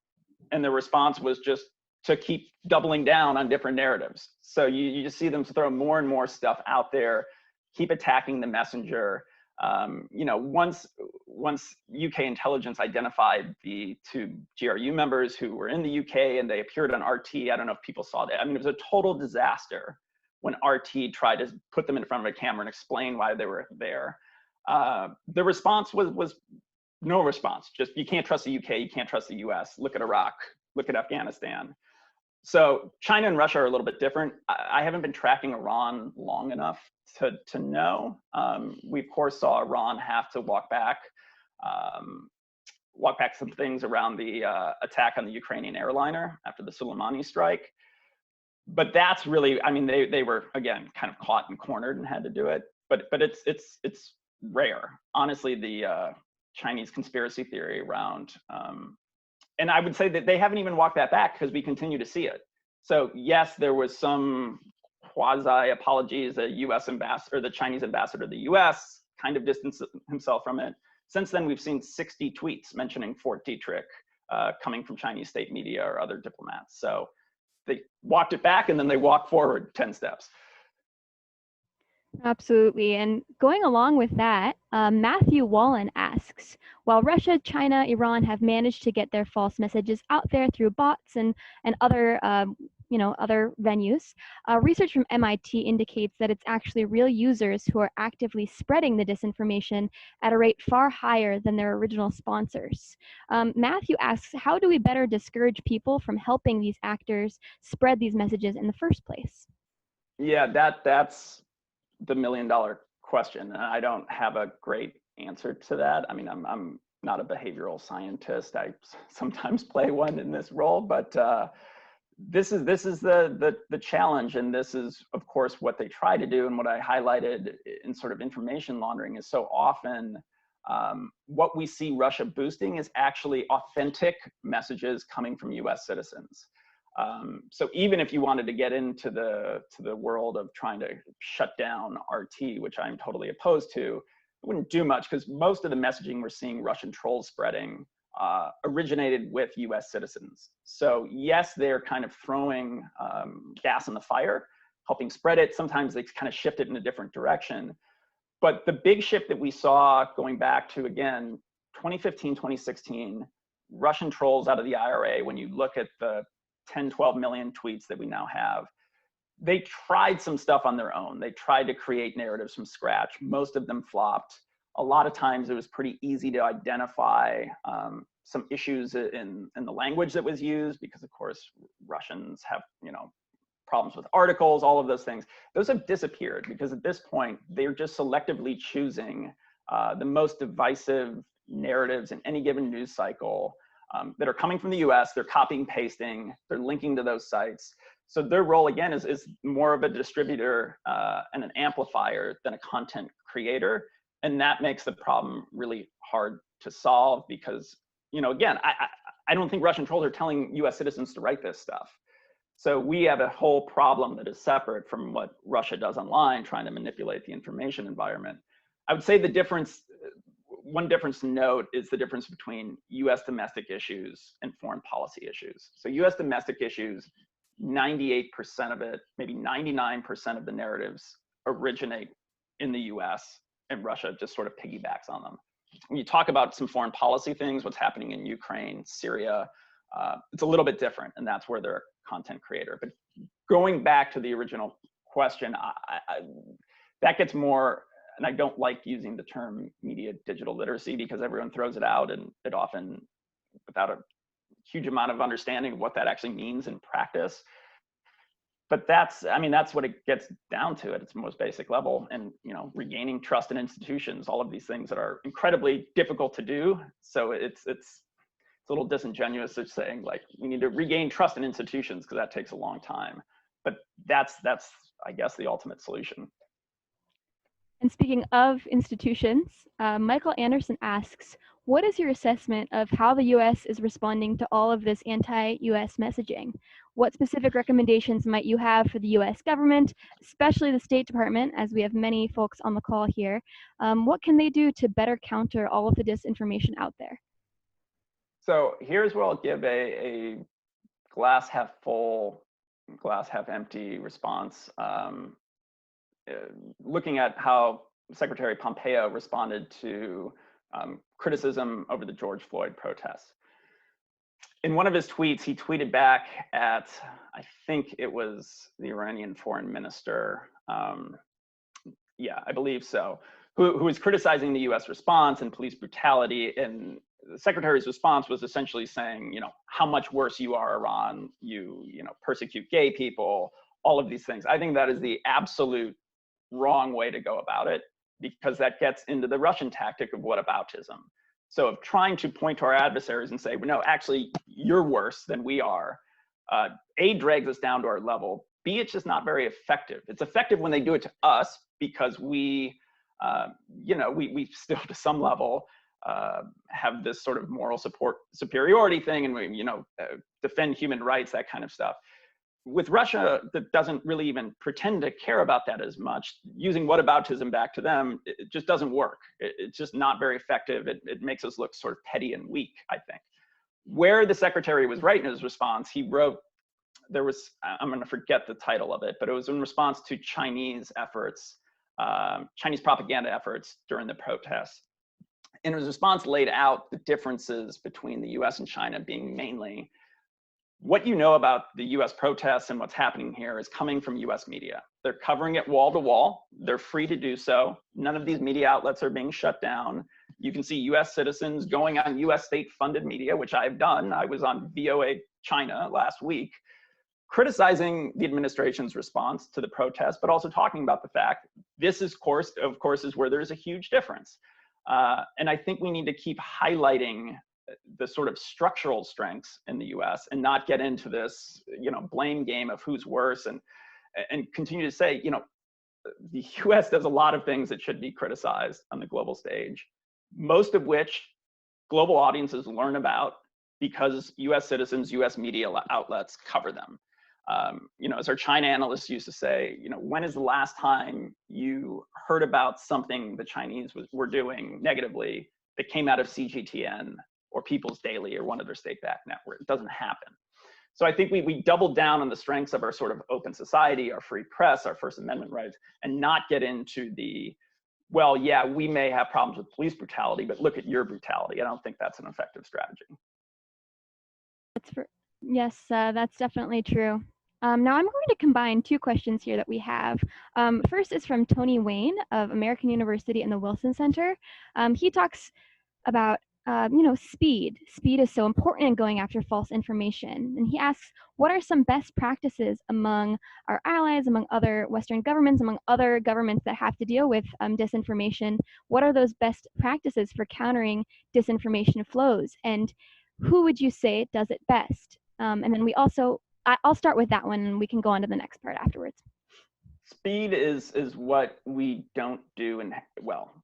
the response was just to keep doubling down on different narratives. So you just see them throw more and more stuff out there, keep attacking the messenger. Once UK intelligence identified the two GRU members who were in the UK and they appeared on RT, I don't know if people saw that. I mean, it was a total disaster when RT tried to put them in front of a camera and explain why they were there. The response was no response. Just, you can't trust the UK, you can't trust the US. Look at Iraq, look at Afghanistan. So China and Russia are a little bit different. I haven't been tracking Iran long enough to know. We of course saw Iran have to walk back some things around the attack on the Ukrainian airliner after the Soleimani strike. But that's really, I mean, they were again kind of caught and cornered and had to do it. But it's rare, honestly. The Chinese conspiracy theory around. And I would say that they haven't even walked that back because we continue to see it. So yes, there was some quasi apologies. The U.S. ambassador, the Chinese ambassador to the U.S. kind of distanced himself from it. Since then, we've seen 60 tweets mentioning Fort Detrick coming from Chinese state media or other diplomats. So they walked it back and then they walked forward 10 steps. Absolutely. And going along with that, Matthew Wallen asks, while Russia, China, Iran have managed to get their false messages out there through bots and other other venues, research from MIT indicates that it's actually real users who are actively spreading the disinformation at a rate far higher than their original sponsors. Matthew asks, how do we better discourage people from helping these actors spread these messages in the first place? Yeah, that's the million-dollar question. And I don't have a great answer to that. I mean, I'm not a behavioral scientist. I sometimes play one in this role, but this is the challenge, and this is, of course, what they try to do. And what I highlighted in sort of information laundering is so often what we see Russia boosting is actually authentic messages coming from U.S. citizens. So even if you wanted to get into the world of trying to shut down RT, which I'm totally opposed to, it wouldn't do much because most of the messaging we're seeing Russian trolls spreading originated with US citizens. So yes, they're kind of throwing gas on the fire, helping spread it. Sometimes they kind of shift it in a different direction. But the big shift that we saw going back to, again, 2015, 2016, Russian trolls out of the IRA, when you look at the 10, 12 million tweets that we now have, they tried some stuff on their own. They tried to create narratives from scratch. Most of them flopped. A lot of times it was pretty easy to identify some issues in the language that was used, because of course Russians have, problems with articles, all of those things. Those have disappeared because at this point they're just selectively choosing the most divisive narratives in any given news cycle that are coming from the US. They're copying, pasting, they're linking to those sites. So their role, again, is more of a distributor and an amplifier than a content creator. And that makes the problem really hard to solve because, again, I don't think Russian trolls are telling US citizens to write this stuff. So we have a whole problem that is separate from what Russia does online, trying to manipulate the information environment. I would say one difference to note is the difference between US domestic issues and foreign policy issues. So US domestic issues, 98% of it, maybe 99% of the narratives originate in the US, and Russia just sort of piggybacks on them. When you talk about some foreign policy things, what's happening in Ukraine, Syria, it's a little bit different, and that's where they're a content creator. But going back to the original question, that gets more, and I don't like using the term media digital literacy because everyone throws it out, and it often, without a huge amount of understanding of what that actually means in practice. But that's what it gets down to at its most basic level. And, regaining trust in institutions, all of these things that are incredibly difficult to do. So it's a little disingenuous of saying, like, we need to regain trust in institutions because that takes a long time. But that's, I guess, the ultimate solution. And speaking of institutions, Michael Anderson asks, what is your assessment of how the US is responding to all of this anti-US messaging? What specific recommendations might you have for the US government, especially the State Department, as we have many folks on the call here? What can they do to better counter all of the disinformation out there? So here's where I'll give a glass half full, glass half empty response. Looking at how Secretary Pompeo responded to criticism over the George Floyd protests. In one of his tweets, he tweeted back at, I think it was the Iranian foreign minister, yeah, I believe so, who was criticizing the US response and police brutality. And the secretary's response was essentially saying, how much worse you are, Iran, you persecute gay people, all of these things. I think that is the absolute wrong way to go about it, because that gets into the Russian tactic of whataboutism. So of trying to point to our adversaries and say, well, no, actually, you're worse than we are. A, drags us down to our level. B, it's just not very effective. It's effective when they do it to us because we still, to some level, have this sort of moral superiority thing, and we, defend human rights, that kind of stuff. with Russia, that doesn't really even pretend to care about that as much. Using whataboutism back to them, it just doesn't work. It's just not very effective. It makes us look sort of petty and weak, I think. Where the secretary was right in his response, he wrote, there was, I'm going to forget the title of it, but it was in response to Chinese efforts, Chinese propaganda efforts during the protests. And his response laid out the differences between the US and China being mainly what you know about the US protests and what's happening here is coming from US media. They're covering it wall to wall. They're free to do so. None of these media outlets are being shut down. You can see US citizens going on US state-funded media, which I've done. I was on VOA China last week, criticizing the administration's response to the protest, but also talking about the fact this is, of course, is where there's a huge difference. And I think we need to keep highlighting the sort of structural strengths in the US and not get into this, blame game of who's worse, and continue to say, the US does a lot of things that should be criticized on the global stage, most of which global audiences learn about because US citizens, US media outlets cover them. As our China analysts used to say, when is the last time you heard about something the Chinese were doing negatively that came out of CGTN or People's Daily or one of their state-backed networks? It doesn't happen. So I think we doubled down on the strengths of our sort of open society, our free press, our First Amendment rights, and not get into the, well, yeah, we may have problems with police brutality, but look at your brutality. I don't think that's an effective strategy. Yes, that's definitely true. Now I'm going to combine two questions here that we have. First is from Tony Wayne of American University and the Wilson Center. He talks about speed. Speed is so important in going after false information. And he asks, what are some best practices among our allies, among other Western governments, among other governments that have to deal with disinformation? What are those best practices for countering disinformation flows? And who would you say does it best? And then I'll start with that one and we can go on to the next part afterwards. Speed is what we don't do well.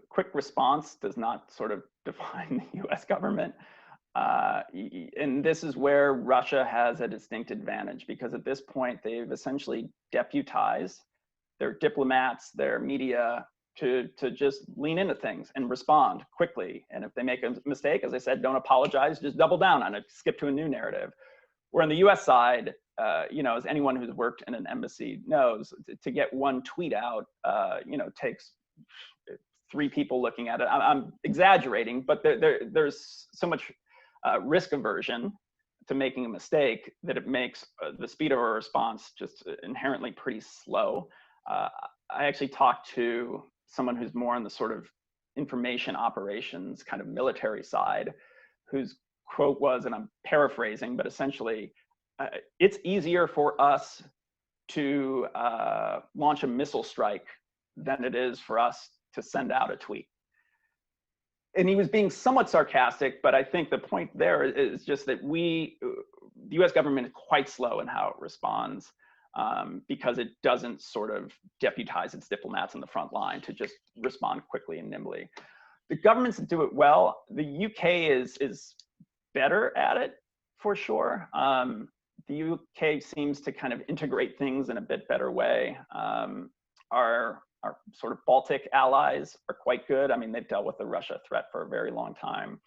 Quick response does not sort of define the US government. And this is where Russia has a distinct advantage, because at this point they've essentially deputized their diplomats, their media to just lean into things and respond quickly. And if they make a mistake, as I said, don't apologize, just double down on it, skip to a new narrative. Where on the US side, as anyone who's worked in an embassy knows, to get one tweet out, takes 3 people looking at it. I'm exaggerating, but there's so much risk aversion to making a mistake that it makes the speed of our response just inherently pretty slow. I actually talked to someone who's more on the sort of information operations kind of military side, whose quote was, and I'm paraphrasing, but essentially, it's easier for us to launch a missile strike than it is for us to send out a tweet. And he was being somewhat sarcastic, but I think the point there is just that the US government is quite slow in how it responds, because it doesn't sort of deputize its diplomats on the front line to just respond quickly and nimbly. The governments that do it well, the UK is better at it for sure. The UK seems to kind of integrate things in a bit better way. Our sort of Baltic allies are quite good. I mean, they've dealt with the Russia threat for a very long time.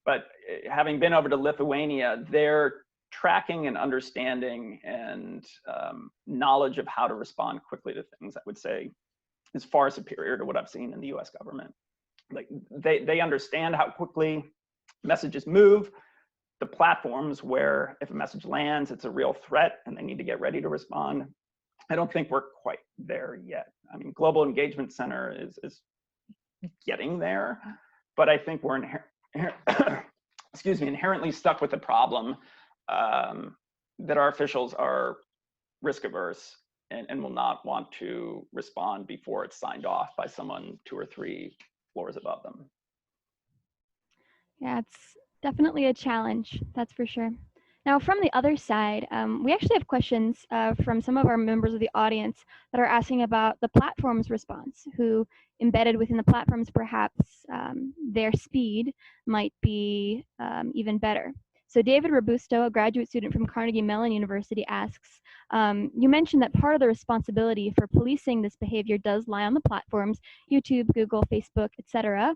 But having been over to Lithuania, their tracking and understanding and knowledge of how to respond quickly to things, I would say, is far superior to what I've seen in the US government. Like they understand how quickly messages move, the platforms where if a message lands, it's a real threat and they need to get ready to respond. I don't think we're quite there yet. I mean, Global Engagement Center is getting there, but I think we're inherently stuck with the problem that our officials are risk averse and will not want to respond before it's signed off by someone 2 or 3 floors above them. Yeah, it's definitely a challenge, that's for sure. Now, from the other side, we actually have questions from some of our members of the audience that are asking about the platform's response, who embedded within the platforms, perhaps their speed might be even better. So David Robusto, a graduate student from Carnegie Mellon University, asks, you mentioned that part of the responsibility for policing this behavior does lie on the platforms, YouTube, Google, Facebook, etc.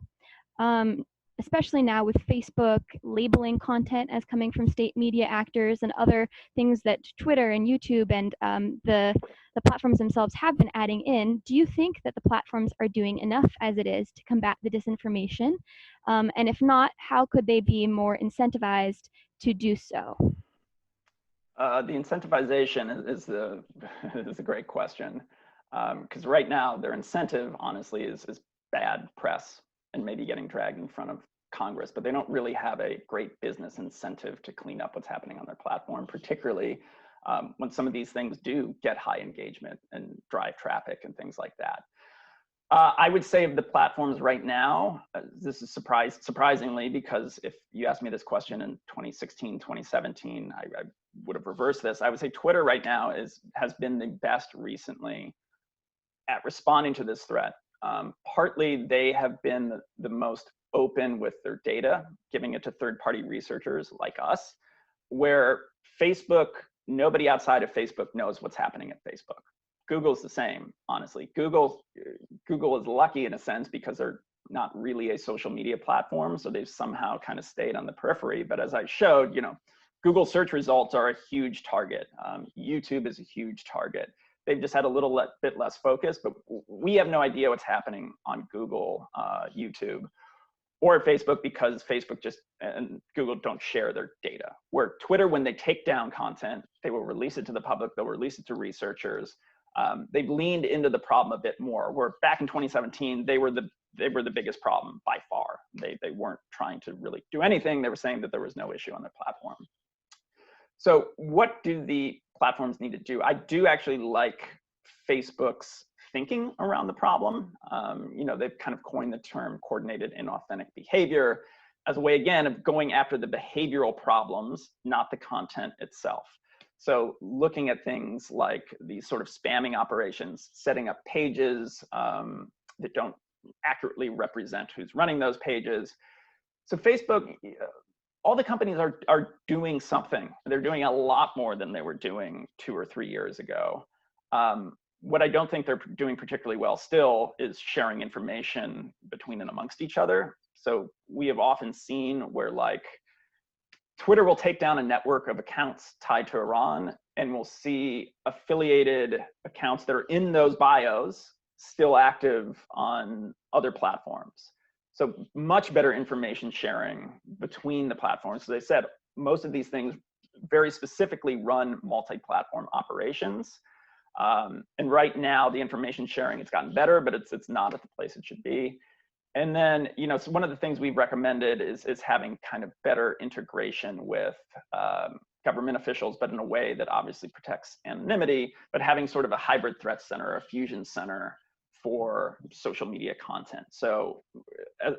Especially now with Facebook labeling content as coming from state media actors and other things that Twitter and YouTube and the platforms themselves have been adding in, do you think that the platforms are doing enough as it is to combat the disinformation? And if not, how could they be more incentivized to do so? The incentivization is a great question, because right now their incentive, honestly, is bad press and maybe getting dragged in front of Congress, but they don't really have a great business incentive to clean up what's happening on their platform, particularly when some of these things do get high engagement and drive traffic and things like that. I would say of the platforms right now, this is surprisingly, because if you asked me this question in 2016, 2017, I would have reversed this. I would say Twitter right now has been the best recently at responding to this threat. Partly they have been the most open with their data, giving it to third-party researchers like us, where Facebook, nobody outside of Facebook knows what's happening at Facebook. Google's the same, honestly. Google is lucky in a sense because they're not really a social media platform, so they've somehow kind of stayed on the periphery. But as I showed, Google search results are a huge target. YouTube is a huge target. They've just had a little bit less focus, but we have no idea what's happening on Google, YouTube, or Facebook, because Facebook and Google don't share their data. Where Twitter, when they take down content, they will release it to the public, they'll release it to researchers. They've leaned into the problem a bit more, where back in 2017, they were the biggest problem by far. They weren't trying to really do anything. They were saying that there was no issue on their platform. So what do the platforms need to do? I do actually like Facebook's thinking around the problem. They've kind of coined the term coordinated inauthentic behavior as a way, again, of going after the behavioral problems, not the content itself. So looking at things like these sort of spamming operations, setting up pages that don't accurately represent who's running those pages. So Facebook, all the companies are doing something. They're doing a lot more than they were doing 2 or 3 years ago. What I don't think they're doing particularly well still is sharing information between and amongst each other. So we have often seen where Twitter will take down a network of accounts tied to Iran, and we'll see affiliated accounts that are in those bios still active on other platforms. So much better information sharing between the platforms. So they said most of these things very specifically run multi-platform operations. And right now the information sharing, it's gotten better, but it's not at the place it should be. And then, so one of the things we've recommended is having kind of better integration with government officials, but in a way that obviously protects anonymity, but having sort of a hybrid threat center, a fusion center for social media content. So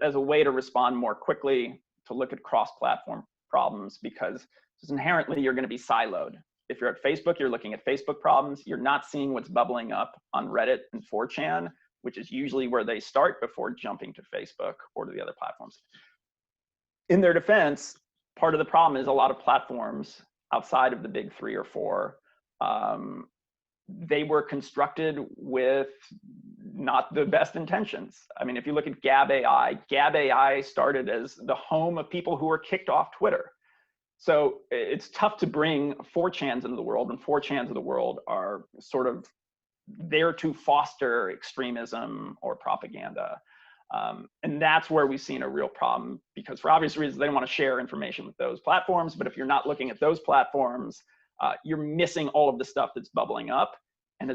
as a way to respond more quickly, to look at cross-platform problems, because just inherently you're going to be siloed. If you're at Facebook, you're looking at Facebook problems. You're not seeing what's bubbling up on Reddit and 4chan, which is usually where they start before jumping to Facebook or to the other platforms. In their defense, part of the problem is a lot of platforms outside of the big 3 or 4, they were constructed with not the best intentions. I mean, if you look at Gab AI started as the home of people who were kicked off Twitter. So it's tough to bring 4chans into the world, and 4chans of the world are sort of there to foster extremism or propaganda. And that's where we've seen a real problem, because for obvious reasons, they don't want to share information with those platforms. But if you're not looking at those platforms, you're missing all of the stuff that's bubbling up. And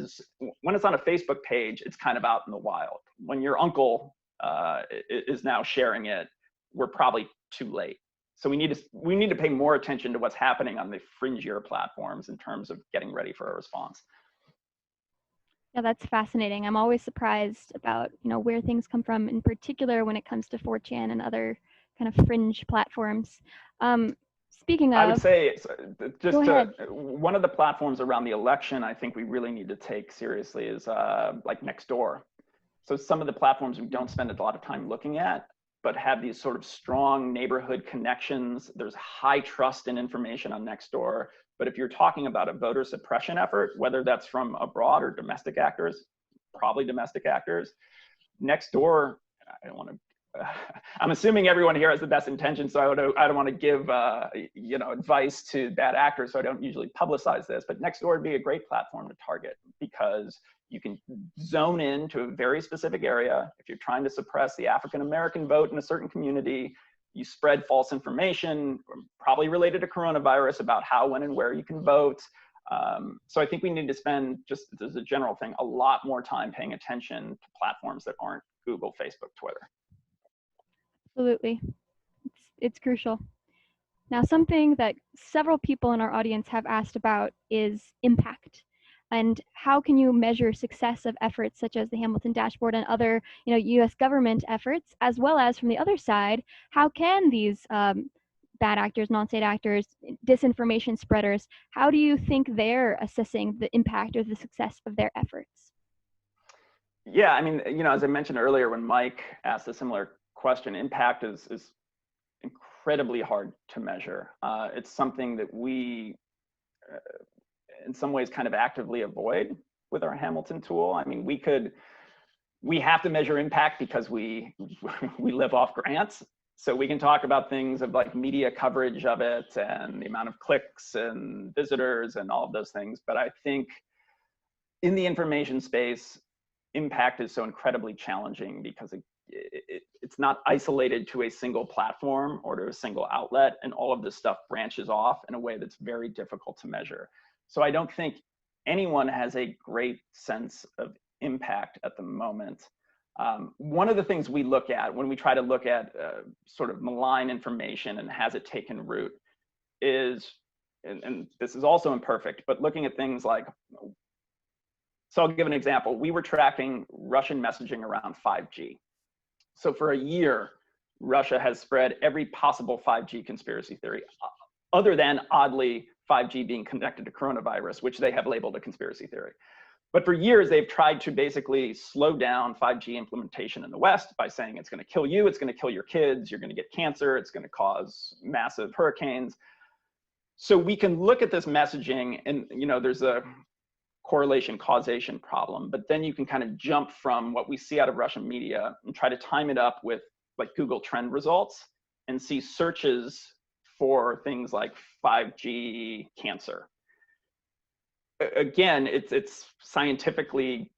when it's on a Facebook page, it's kind of out in the wild. When your uncle is now sharing it, we're probably too late. So we need to pay more attention to what's happening on the fringier platforms in terms of getting ready for a response. Yeah, that's fascinating. I'm always surprised about, where things come from, in particular when it comes to 4chan and other kind of fringe platforms. Speaking of, I would say, one of the platforms around the election I think we really need to take seriously is like Nextdoor. So some of the platforms we don't spend a lot of time looking at, but have these sort of strong neighborhood connections. There's high trust in information on Nextdoor. But if you're talking about a voter suppression effort, whether that's from abroad or domestic actors, probably domestic actors, Nextdoor, I don't want to, I'm assuming everyone here has the best intentions, so I don't want to give advice to bad actors, so I don't usually publicize this, but Nextdoor would be a great platform to target because you can zone in to a very specific area. If you're trying to suppress the African-American vote in a certain community, you spread false information, probably related to coronavirus, about how, when, and where you can vote. So I think we need to spend, just as a general thing, a lot more time paying attention to platforms that aren't Google, Facebook, Twitter. Absolutely. It's crucial. Now, something that several people in our audience have asked about is impact. And how can you measure success of efforts such as the Hamilton Dashboard and other US government efforts, as well as from the other side, how can these bad actors, non-state actors, disinformation spreaders, how do you think they're assessing the impact or the success of their efforts? Yeah, I mean, as I mentioned earlier, when Mike asked a similar question, impact is incredibly hard to measure. It's something that we, in some ways, kind of actively avoid with our Hamilton tool. I mean, we have to measure impact because we live off grants. So we can talk about things of like media coverage of it and the amount of clicks and visitors and all of those things. But I think in the information space, impact is so incredibly challenging because it's not isolated to a single platform or to a single outlet, and all of this stuff branches off in a way that's very difficult to measure. So I don't think anyone has a great sense of impact at the moment. One of the things we look at when we try to look at sort of malign information and has it taken root is, and this is also imperfect, but looking at things like, so I'll give an example. We were tracking Russian messaging around 5G. So for a year, Russia has spread every possible 5G conspiracy theory, other than, oddly, 5G being connected to coronavirus, which they have labeled a conspiracy theory. But for years, they've tried to basically slow down 5G implementation in the West by saying it's going to kill you, it's going to kill your kids, you're going to get cancer, it's going to cause massive hurricanes. So we can look at this messaging and, there's a correlation causation problem, but then you can kind of jump from what we see out of Russian media and try to time it up with like Google trend results and see searches for things like 5G cancer. Again, it's scientifically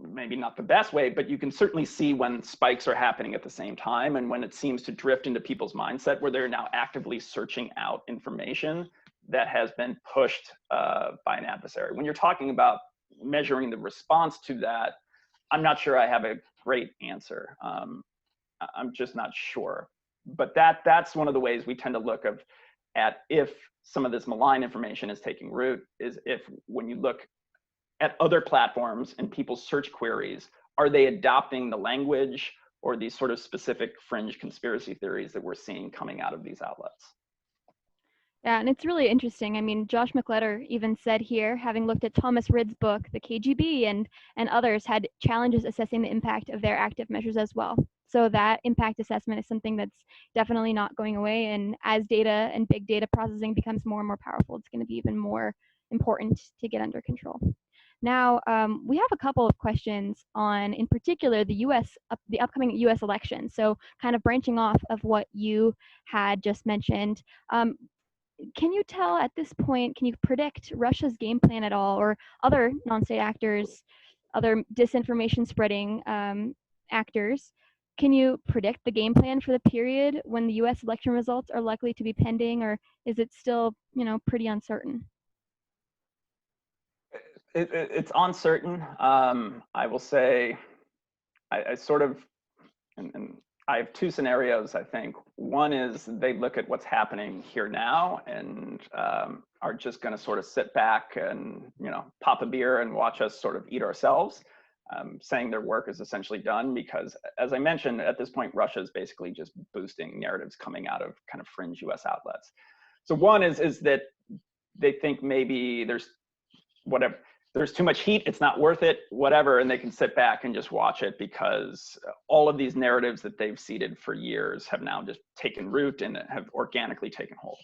maybe not the best way, but you can certainly see when spikes are happening at the same time and when it seems to drift into people's mindset where they're now actively searching out information that has been pushed by an adversary. When you're talking about measuring the response to that, I'm not sure I have a great answer. I'm just not sure. But that's one of the ways we tend to look at if some of this malign information is taking root, is if when you look at other platforms and people's search queries, are they adopting the language or these sort of specific fringe conspiracy theories that we're seeing coming out of these outlets? Yeah, and it's really interesting. I mean, Josh McCletter even said here, having looked at Thomas Ridd's book, The KGB, and others, had challenges assessing the impact of their active measures as well. So that impact assessment is something that's definitely not going away. And as data and big data processing becomes more and more powerful, it's going to be even more important to get under control. Now, we have a couple of questions on, in particular, the upcoming U.S. election. So kind of branching off of what you had just mentioned. Can you tell at this point, can you predict Russia's game plan at all, or other non-state actors, other disinformation spreading actors? Can you predict the game plan for the period when the U.S. election results are likely to be pending, or is it still, pretty uncertain? It's uncertain. I will say, I sort of, and I have two scenarios, I think. One is they look at what's happening here now and are just going to sort of sit back and, pop a beer and watch us sort of eat ourselves, saying their work is essentially done because, as I mentioned, at this point, Russia is basically just boosting narratives coming out of kind of fringe US outlets. So one is that they think maybe there's whatever, there's too much heat, it's not worth it, whatever, and they can sit back and just watch it because all of these narratives that they've seeded for years have now just taken root and have organically taken hold.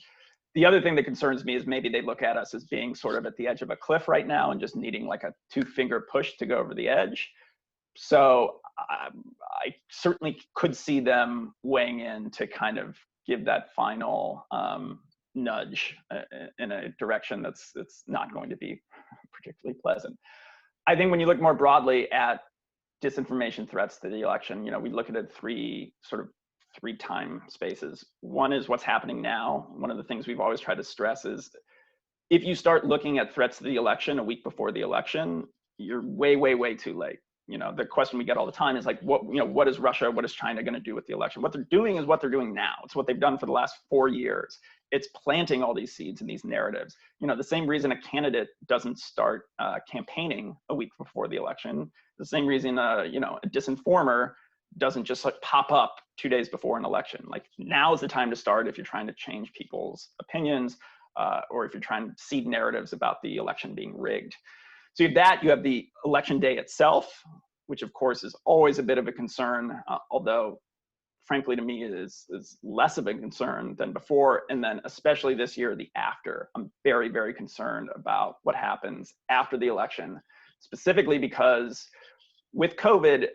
The other thing that concerns me is maybe they look at us as being sort of at the edge of a cliff right now and just needing like a 2-finger push to go over the edge. So I certainly could see them weighing in to kind of give that final nudge in a direction that's not going to be particularly pleasant. I think when you look more broadly at disinformation threats to the election, you know, we look at it three time spaces. One is what's happening now. One of the things we've always tried to stress is if you start looking at threats to the election a week before the election, you're way, way, way too late. You know, the question we get all the time is like, what is Russia, what is China going to do with the election? What they're doing is what they're doing now. It's what they've done for the last 4 years. It's planting all these seeds and these narratives. You know, the same reason a candidate doesn't start campaigning a week before the election, the same reason, a disinformer doesn't just like pop up 2 days before an election. Like now is the time to start if you're trying to change people's opinions or if you're trying to seed narratives about the election being rigged. So you have that, you have the election day itself, which of course is always a bit of a concern, although frankly to me is less of a concern than before. And then especially this year, the after. I'm very, very concerned about what happens after the election, specifically because with COVID,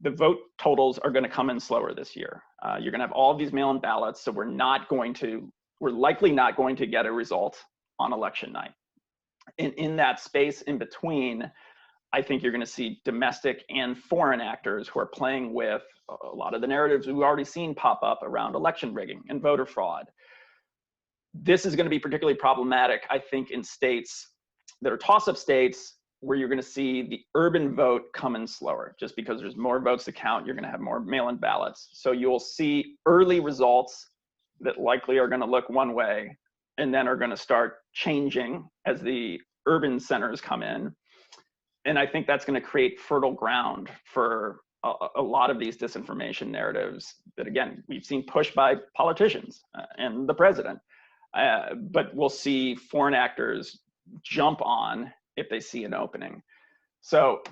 the vote totals are going to come in slower this year. You're going to have all of these mail-in ballots, so we're likely not going to get a result on election night. And in that space in between, I think you're going to see domestic and foreign actors who are playing with a lot of the narratives we've already seen pop up around election rigging and voter fraud. This is going to be particularly problematic, I think, in states that are toss-up states where you're going to see the urban vote come in slower. Just because there's more votes to count, you're going to have more mail-in ballots. So you'll see early results that likely are going to look one way and then are going to start changing as the urban centers come in. And I think that's going to create fertile ground for a lot of these disinformation narratives that, again, we've seen pushed by politicians and the president. But we'll see foreign actors jump on if they see an opening. So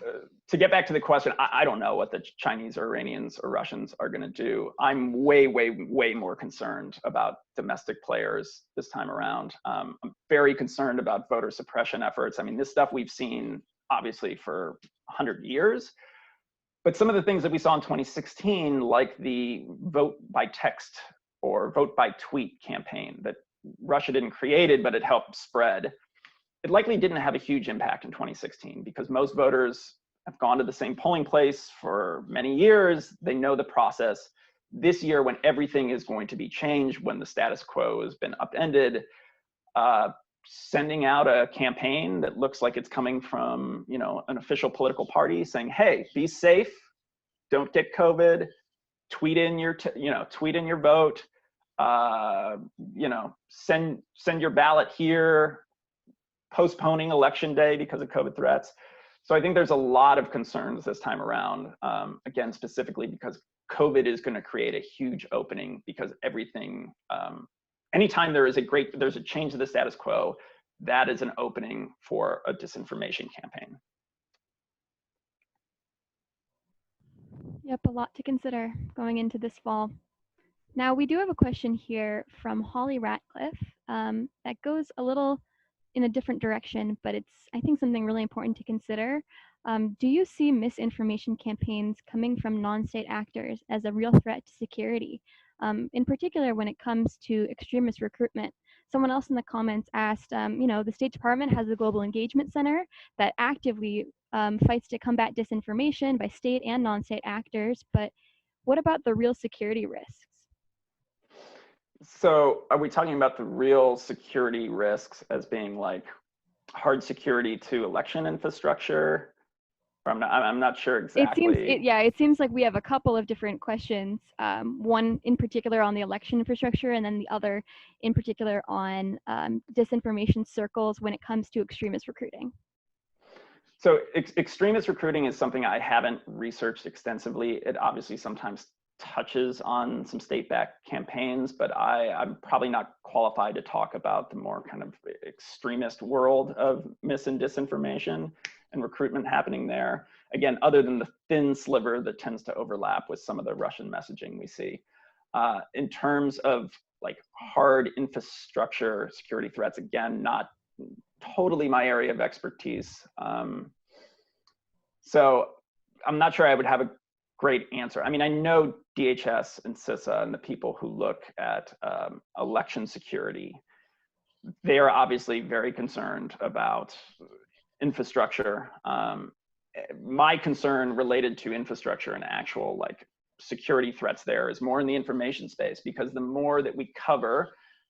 to get back to the question, I don't know what the Chinese or Iranians or Russians are going to do. I'm way, way, way more concerned about domestic players this time around. I'm very concerned about voter suppression efforts. I mean, this stuff we've seen obviously for 100 years, but some of the things that we saw in 2016, like the vote by text or vote by tweet campaign that Russia didn't create it, but it helped spread. It likely didn't have a huge impact in 2016 because most voters have gone to the same polling place for many years. They know the process. This year, when everything is going to be changed, when the status quo has been upended, sending out a campaign that looks like it's coming from, you know, an official political party saying, "Hey, be safe, don't get COVID, tweet in your, tweet in your vote, send your ballot here." Postponing election day because of COVID threats. So I think there's a lot of concerns this time around, again, specifically because COVID is going to create a huge opening because everything, anytime there's a change to the status quo, that is an opening for a disinformation campaign. Yep, a lot to consider going into this fall. Now we do have a question here from Holly Ratcliffe that goes a little in a different direction, but it's, I think, something really important to consider. Do you see misinformation campaigns coming from non-state actors as a real threat to security, in particular when it comes to extremist recruitment? Someone else in the comments asked, the State Department has a Global Engagement Center that actively fights to combat disinformation by state and non-state actors, but what about the real security risks? So are we talking about the real security risks as being like hard security to election infrastructure? Or I'm not sure exactly. It seems like we have a couple of different questions. One in particular on the election infrastructure, and then the other in particular on disinformation circles when it comes to extremist recruiting. So extremist recruiting is something I haven't researched extensively. It obviously sometimes touches on some state-backed campaigns, but I'm probably not qualified to talk about the more kind of extremist world of mis and disinformation and recruitment happening there. Again, other than the thin sliver that tends to overlap with some of the Russian messaging we see. In terms of like hard infrastructure security threats, again, not totally my area of expertise. So I'm not sure I would have a great answer. I mean, I know DHS and CISA and the people who look at election security, they are obviously very concerned about infrastructure. My concern related to infrastructure and actual like security threats there is more in the information space, because the more that we cover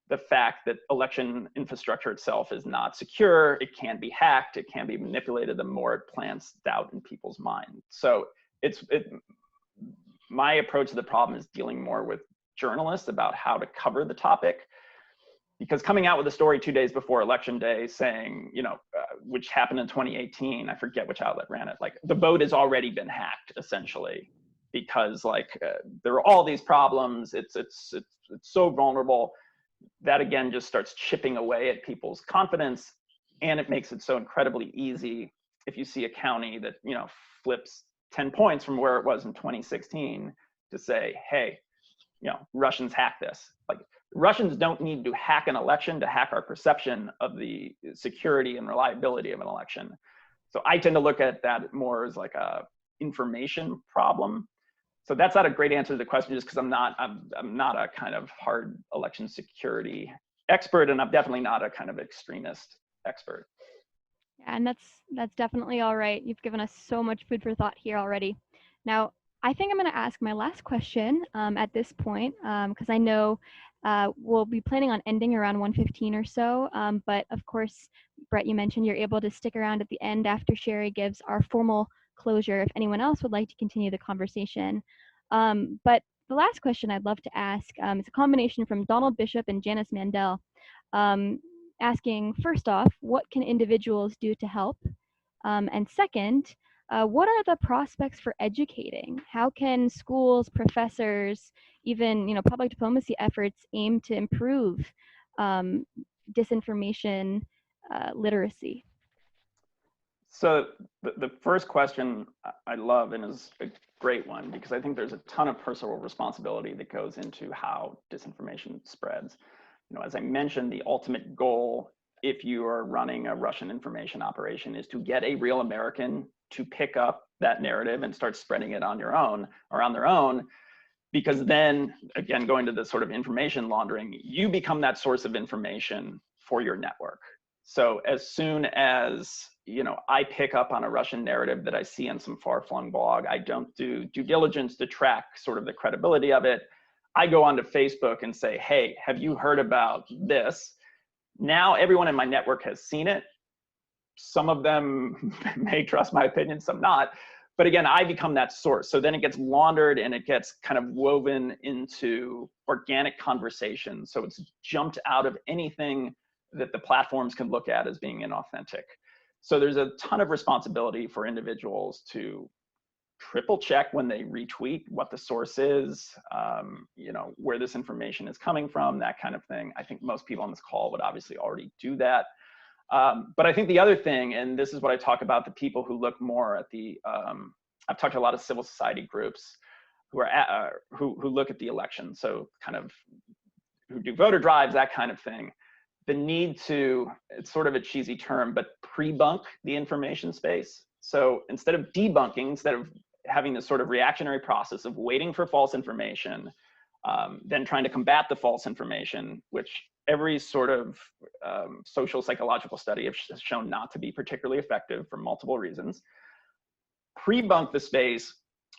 the fact that election infrastructure itself is not secure, it can be hacked, it can be manipulated, the more it plants doubt in people's mind. So my approach to the problem is dealing more with journalists about how to cover the topic, because coming out with a story 2 days before election day saying, you know, which happened in 2018, I forget which outlet ran it, like the vote has already been hacked essentially, because like there are all these problems, it's so vulnerable. That again just starts chipping away at people's confidence, and it makes it so incredibly easy if you see a county that, you know, flips 10 points from where it was in 2016 to say, hey, you know, Russians hack this. Like, Russians don't need to hack an election to hack our perception of the security and reliability of an election. So I tend to look at that more as like a information problem. So that's not a great answer to the question, just because I'm not a kind of hard election security expert, and I'm definitely not a kind of extremist expert. Yeah, and that's definitely all right. You've given us so much food for thought here already. Now, I think I'm going to ask my last question at this point, because I know we'll be planning on ending around 1:15 or so. But of course, Bret, you mentioned you're able to stick around at the end after Sherry gives our formal closure if anyone else would like to continue the conversation. But the last question I'd love to ask is a combination from Donald Bishop and Janice Mandel, asking, first off, what can individuals do to help? And second, what are the prospects for educating? How can schools, professors, even, you know, public diplomacy efforts aim to improve disinformation literacy? So the first question I love, and is a great one, because I think there's a ton of personal responsibility that goes into how disinformation spreads. You know, as I mentioned, the ultimate goal, if you are running a Russian information operation, is to get a real American to pick up that narrative and start spreading it on your own or on their own, because then, again, going to the sort of information laundering, you become that source of information for your network. So as soon as, you know, I pick up on a Russian narrative that I see on some far-flung blog, I don't do due diligence to track sort of the credibility of it. I go onto Facebook and say, hey, have you heard about this? Now everyone in my network has seen it. Some of them may trust my opinion, some not. But again, I become that source. So then it gets laundered and it gets kind of woven into organic conversation. So it's jumped out of anything that the platforms can look at as being inauthentic. So there's a ton of responsibility for individuals to triple check when they retweet what the source is, you know, where this information is coming from, that kind of thing. I think most people on this call would obviously already do that. But I think the other thing, and this is what I talk about, the people who look more at the, I've talked to a lot of civil society groups who are who look at the election, so kind of who do voter drives, that kind of thing. The need to, it's sort of a cheesy term, but pre-bunk the information space. So instead of debunking, instead of having this sort of reactionary process of waiting for false information, then trying to combat the false information, which every sort of social psychological study has shown not to be particularly effective for multiple reasons, pre-bunk the space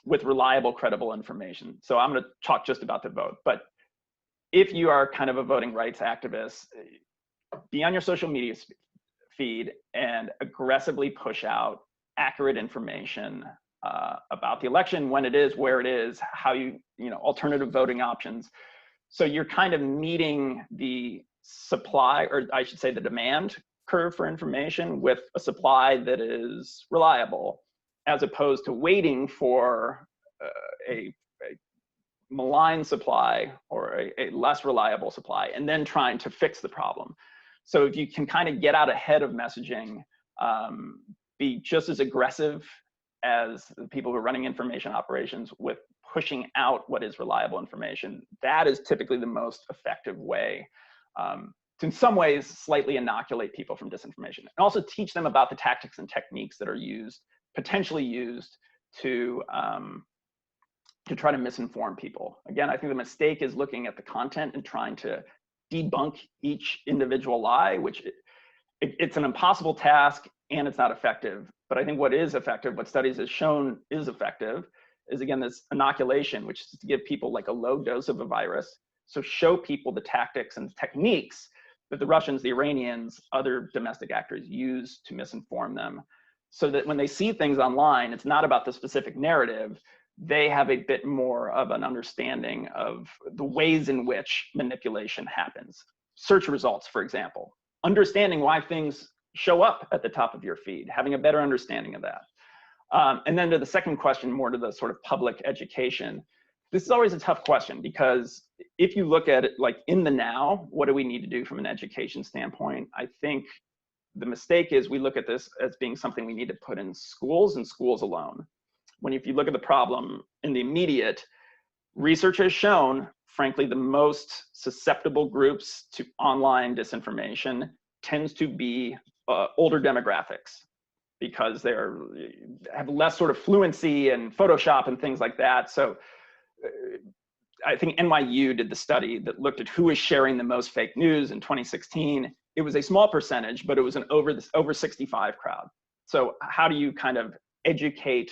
with reliable, credible information. So I'm going to talk just about the vote, but if you are kind of a voting rights activist, be on your social media feed and aggressively push out accurate information about the election, when it is, where it is, how you know, alternative voting options. So you're kind of meeting the supply, or I should say the demand curve for information with a supply that is reliable, as opposed to waiting for a malign supply or a less reliable supply, and then trying to fix the problem. So if you can kind of get out ahead of messaging, be just as aggressive as the people who are running information operations with pushing out what is reliable information, that is typically the most effective way to, in some ways, slightly inoculate people from disinformation, and also teach them about the tactics and techniques that are used, potentially used to try to misinform people. Again, I think the mistake is looking at the content and trying to debunk each individual lie, which it's an impossible task and it's not effective. But I think what is effective, what studies have shown is effective, is again this inoculation, which is to give people like a low dose of a virus. So show people the tactics and techniques that the Russians, the Iranians, other domestic actors use to misinform them, so that when they see things online, it's not about the specific narrative. They have a bit more of an understanding of the ways in which manipulation happens. Search results, for example, understanding why things show up at the top of your feed, having a better understanding of that. And then to the second question, more to the sort of public education, this is always a tough question, because if you look at it like in the now, what do we need to do from an education standpoint? I think the mistake is we look at this as being something we need to put in schools and schools alone. When if you look at the problem in the immediate, research has shown, frankly, the most susceptible groups to online disinformation tends to be older demographics, because they have less sort of fluency in Photoshop and things like that. So I think NYU did the study that looked at who is sharing the most fake news in 2016. It was a small percentage, but it was an over 65 crowd. So how do you kind of educate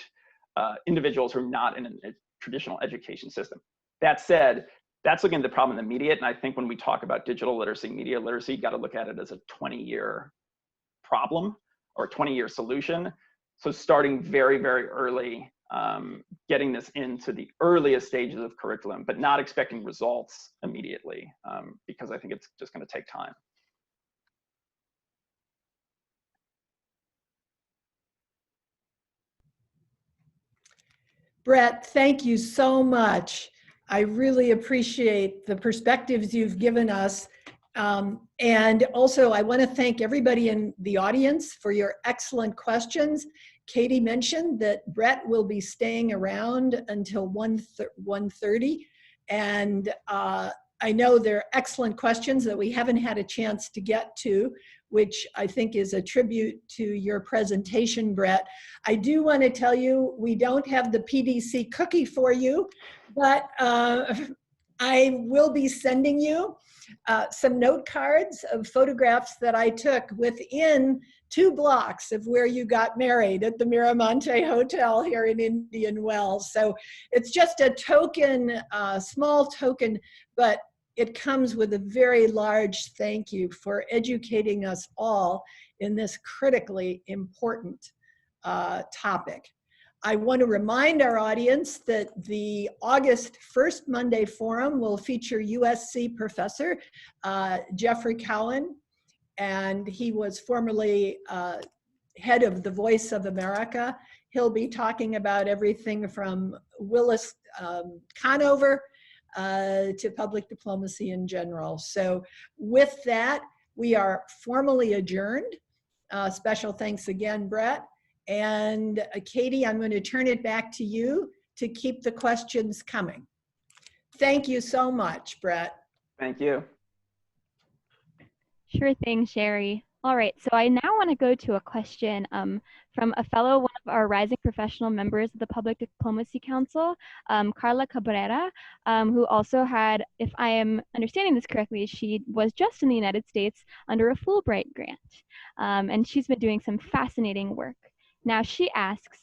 individuals who are not in a traditional education system? That said, that's looking at the problem in the immediate. And I think when we talk about digital literacy, media literacy, you got to look at it as a 20-year problem or 20-year solution. So starting very, very early, getting this into the earliest stages of curriculum, but not expecting results immediately, because I think it's just going to take time. Bret, thank you so much. I really appreciate the perspectives you've given us. And also, I want to thank everybody in the audience for your excellent questions. Katie mentioned that Bret will be staying around until 1:30. And I know there are excellent questions that we haven't had a chance to get to, which I think is a tribute to your presentation, Bret. I do want to tell you, we don't have the PDC cookie for you, but I will be sending you some note cards of photographs that I took within 2 blocks of where you got married at the Miramonte Hotel here in Indian Wells. So it's just a token, small token, but it comes with a very large thank you for educating us all in this critically important topic. I want to remind our audience that the August 1st Monday Forum will feature USC professor Jeffrey Cowan, and he was formerly head of the Voice of America. He'll be talking about everything from Willis Conover to public diplomacy in general. So with that, we are formally adjourned. Special thanks again, Bret. And Katie, I'm going to turn it back to you to keep the questions coming. Thank you so much, Bret. Thank you. Sure thing, Sherry. All right, so I now want to go to a question from a fellow, one of our rising professional members of the Public Diplomacy Council, Carla Cabrera, who also had, if I am understanding this correctly, she was just in the United States under a Fulbright grant, and she's been doing some fascinating work. Now she asks,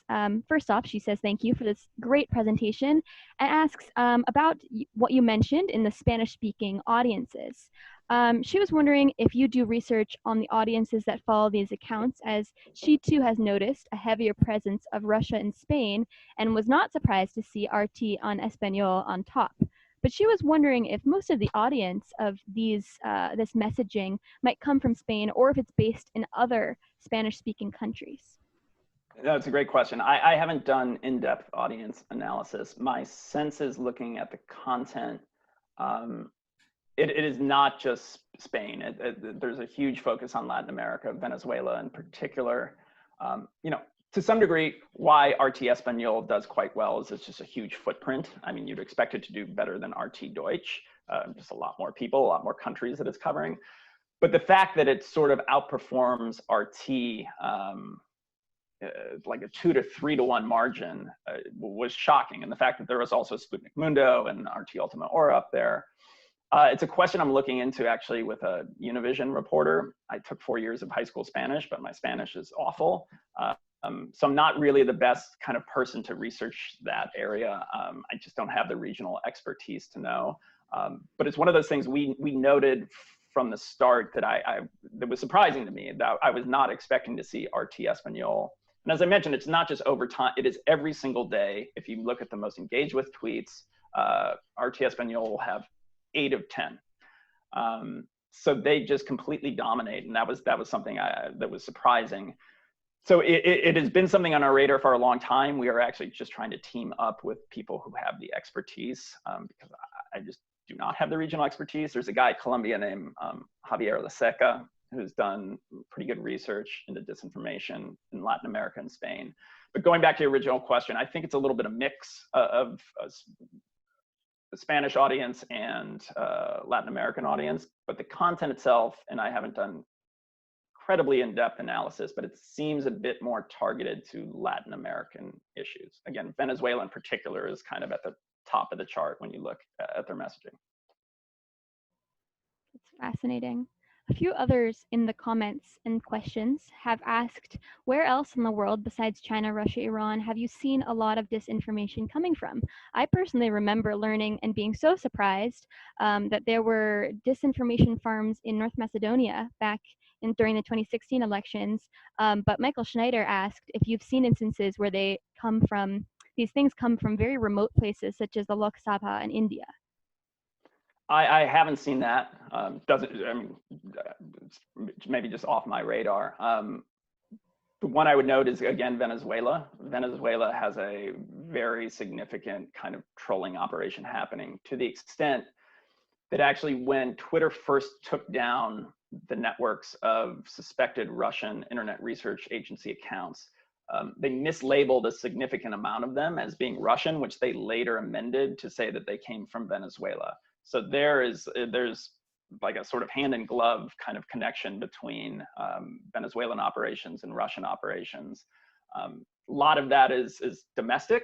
first off, she says, thank you for this great presentation, and asks about what you mentioned in the Spanish-speaking audiences. She was wondering if you do research on the audiences that follow these accounts, as she too has noticed a heavier presence of Russia and Spain and was not surprised to see RT on Espanol on top. But she was wondering if most of the audience of these this messaging might come from Spain, or if it's based in other Spanish-speaking countries. No, it's a great question. I haven't done in-depth audience analysis. My sense is looking at the content. It is not just Spain. There's a huge focus on Latin America, Venezuela in particular. You know, to some degree, why RT Espanol does quite well is it's just a huge footprint. I mean, you'd expect it to do better than RT Deutsch, just a lot more people, a lot more countries that it's covering. But the fact that it sort of outperforms RT, like a 2 to 3 to 1 margin was shocking. And the fact that there was also Sputnik Mundo and RT Ultima Hora up there. It's a question I'm looking into actually with a Univision reporter. I took 4 years of high school Spanish, but my Spanish is awful. So I'm not really the best kind of person to research that area. I just don't have the regional expertise to know. But it's one of those things we noted from the start that that was surprising to me, that I was not expecting to see RT Espanol. And as I mentioned, it's not just over time, it is every single day. If you look at the most engaged with tweets, RT Espanol will have 8 of 10. So they just completely dominate. And that was something that was surprising. So it has been something on our radar for a long time. We are actually just trying to team up with people who have the expertise, because I just do not have the regional expertise. There's a guy in Colombia named Javier Laseca, who's done pretty good research into disinformation in Latin America and Spain. But going back to the original question, I think it's a little bit of mix of the Spanish audience and Latin American audience, but the content itself, and I haven't done incredibly in-depth analysis, but it seems a bit more targeted to Latin American issues. Again, Venezuela in particular is kind of at the top of the chart when you look at their messaging. It's fascinating. A few others in the comments and questions have asked, where else in the world besides China, Russia, Iran have you seen a lot of disinformation coming from? I personally remember learning and being so surprised that there were disinformation farms in North Macedonia back during the 2016 elections. But Michael Schneider asked if you've seen instances where these things come from very remote places such as the Lok Sabha in India. I haven't seen that. Maybe just off my radar. The one I would note is, again, Venezuela. Venezuela has a very significant kind of trolling operation happening, to the extent that actually when Twitter first took down the networks of suspected Russian Internet Research Agency accounts, they mislabeled a significant amount of them as being Russian, which they later amended to say that they came from Venezuela. So there's like a sort of hand in glove kind of connection between Venezuelan operations and Russian operations. A lot of that is domestic,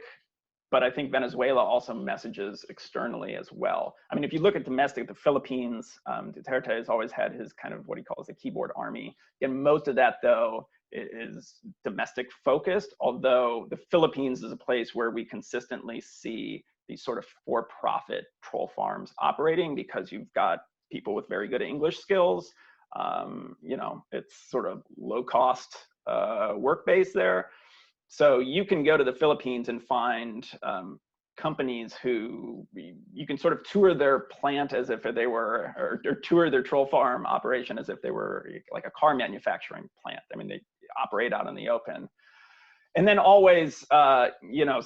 but I think Venezuela also messages externally as well. I mean, if you look at domestic, the Philippines, Duterte has always had his kind of what he calls the keyboard army. And most of that, though, is domestic focused, although the Philippines is a place where we consistently see these sort of for-profit troll farms operating, because you've got people with very good English skills. You know, it's sort of low-cost work base there. So you can go to the Philippines and find companies who you can sort of tour their plant as if they were, or tour their troll farm operation as if they were like a car manufacturing plant. I mean, they operate out in the open. And then always, you know,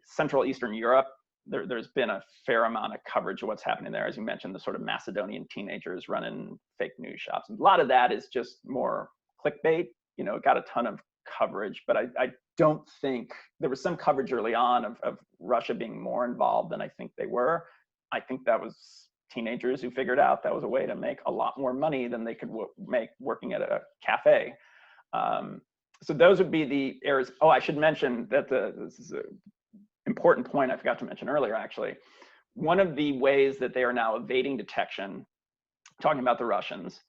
Central Eastern Europe, there's been a fair amount of coverage of what's happening there. As you mentioned, the sort of Macedonian teenagers running fake news shops. A lot of that is just more clickbait. You know, it got a ton of coverage, but I don't think there was some coverage early on of Russia being more involved than I think they were. I think that was teenagers who figured out that was a way to make a lot more money than they could make working at a cafe. So those would be the areas. Oh, I should mention that this is an important point I forgot to mention earlier, actually. One of the ways that they are now evading detection, talking about the Russians,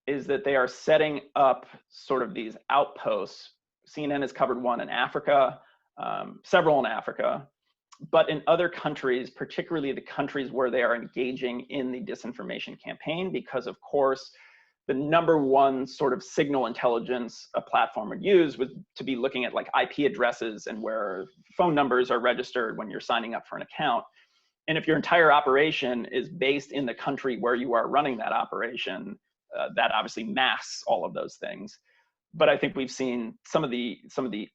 is that they are setting up sort of these outposts. CNN has covered one in Africa, several in Africa, but in other countries, particularly the countries where they are engaging in the disinformation campaign, because of course, the #1 sort of signal intelligence a platform would use was to be looking at like IP addresses and where phone numbers are registered when you're signing up for an account. And if your entire operation is based in the country where you are running that operation, that obviously masks all of those things. But I think we've seen some of the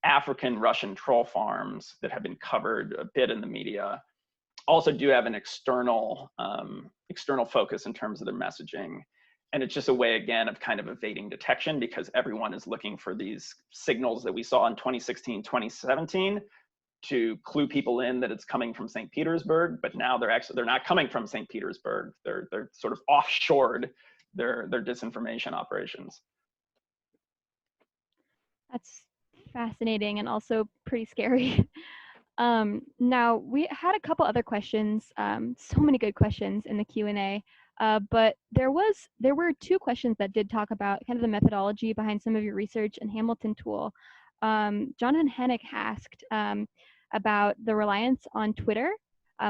African Russian troll farms that have been covered a bit in the media also do have an external focus in terms of their messaging. And it's just a way, again, of kind of evading detection, because everyone is looking for these signals that we saw in 2016, 2017 to clue people in that it's coming from St. Petersburg. But now they're not coming from St. Petersburg. They're sort of offshored their disinformation operations. That's fascinating and also pretty scary. Now, we had a couple other questions, so many good questions in the Q&A, but there were two questions that did talk about kind of the methodology behind some of your research and Hamilton tool. Jonathan Hennick asked about the reliance on Twitter,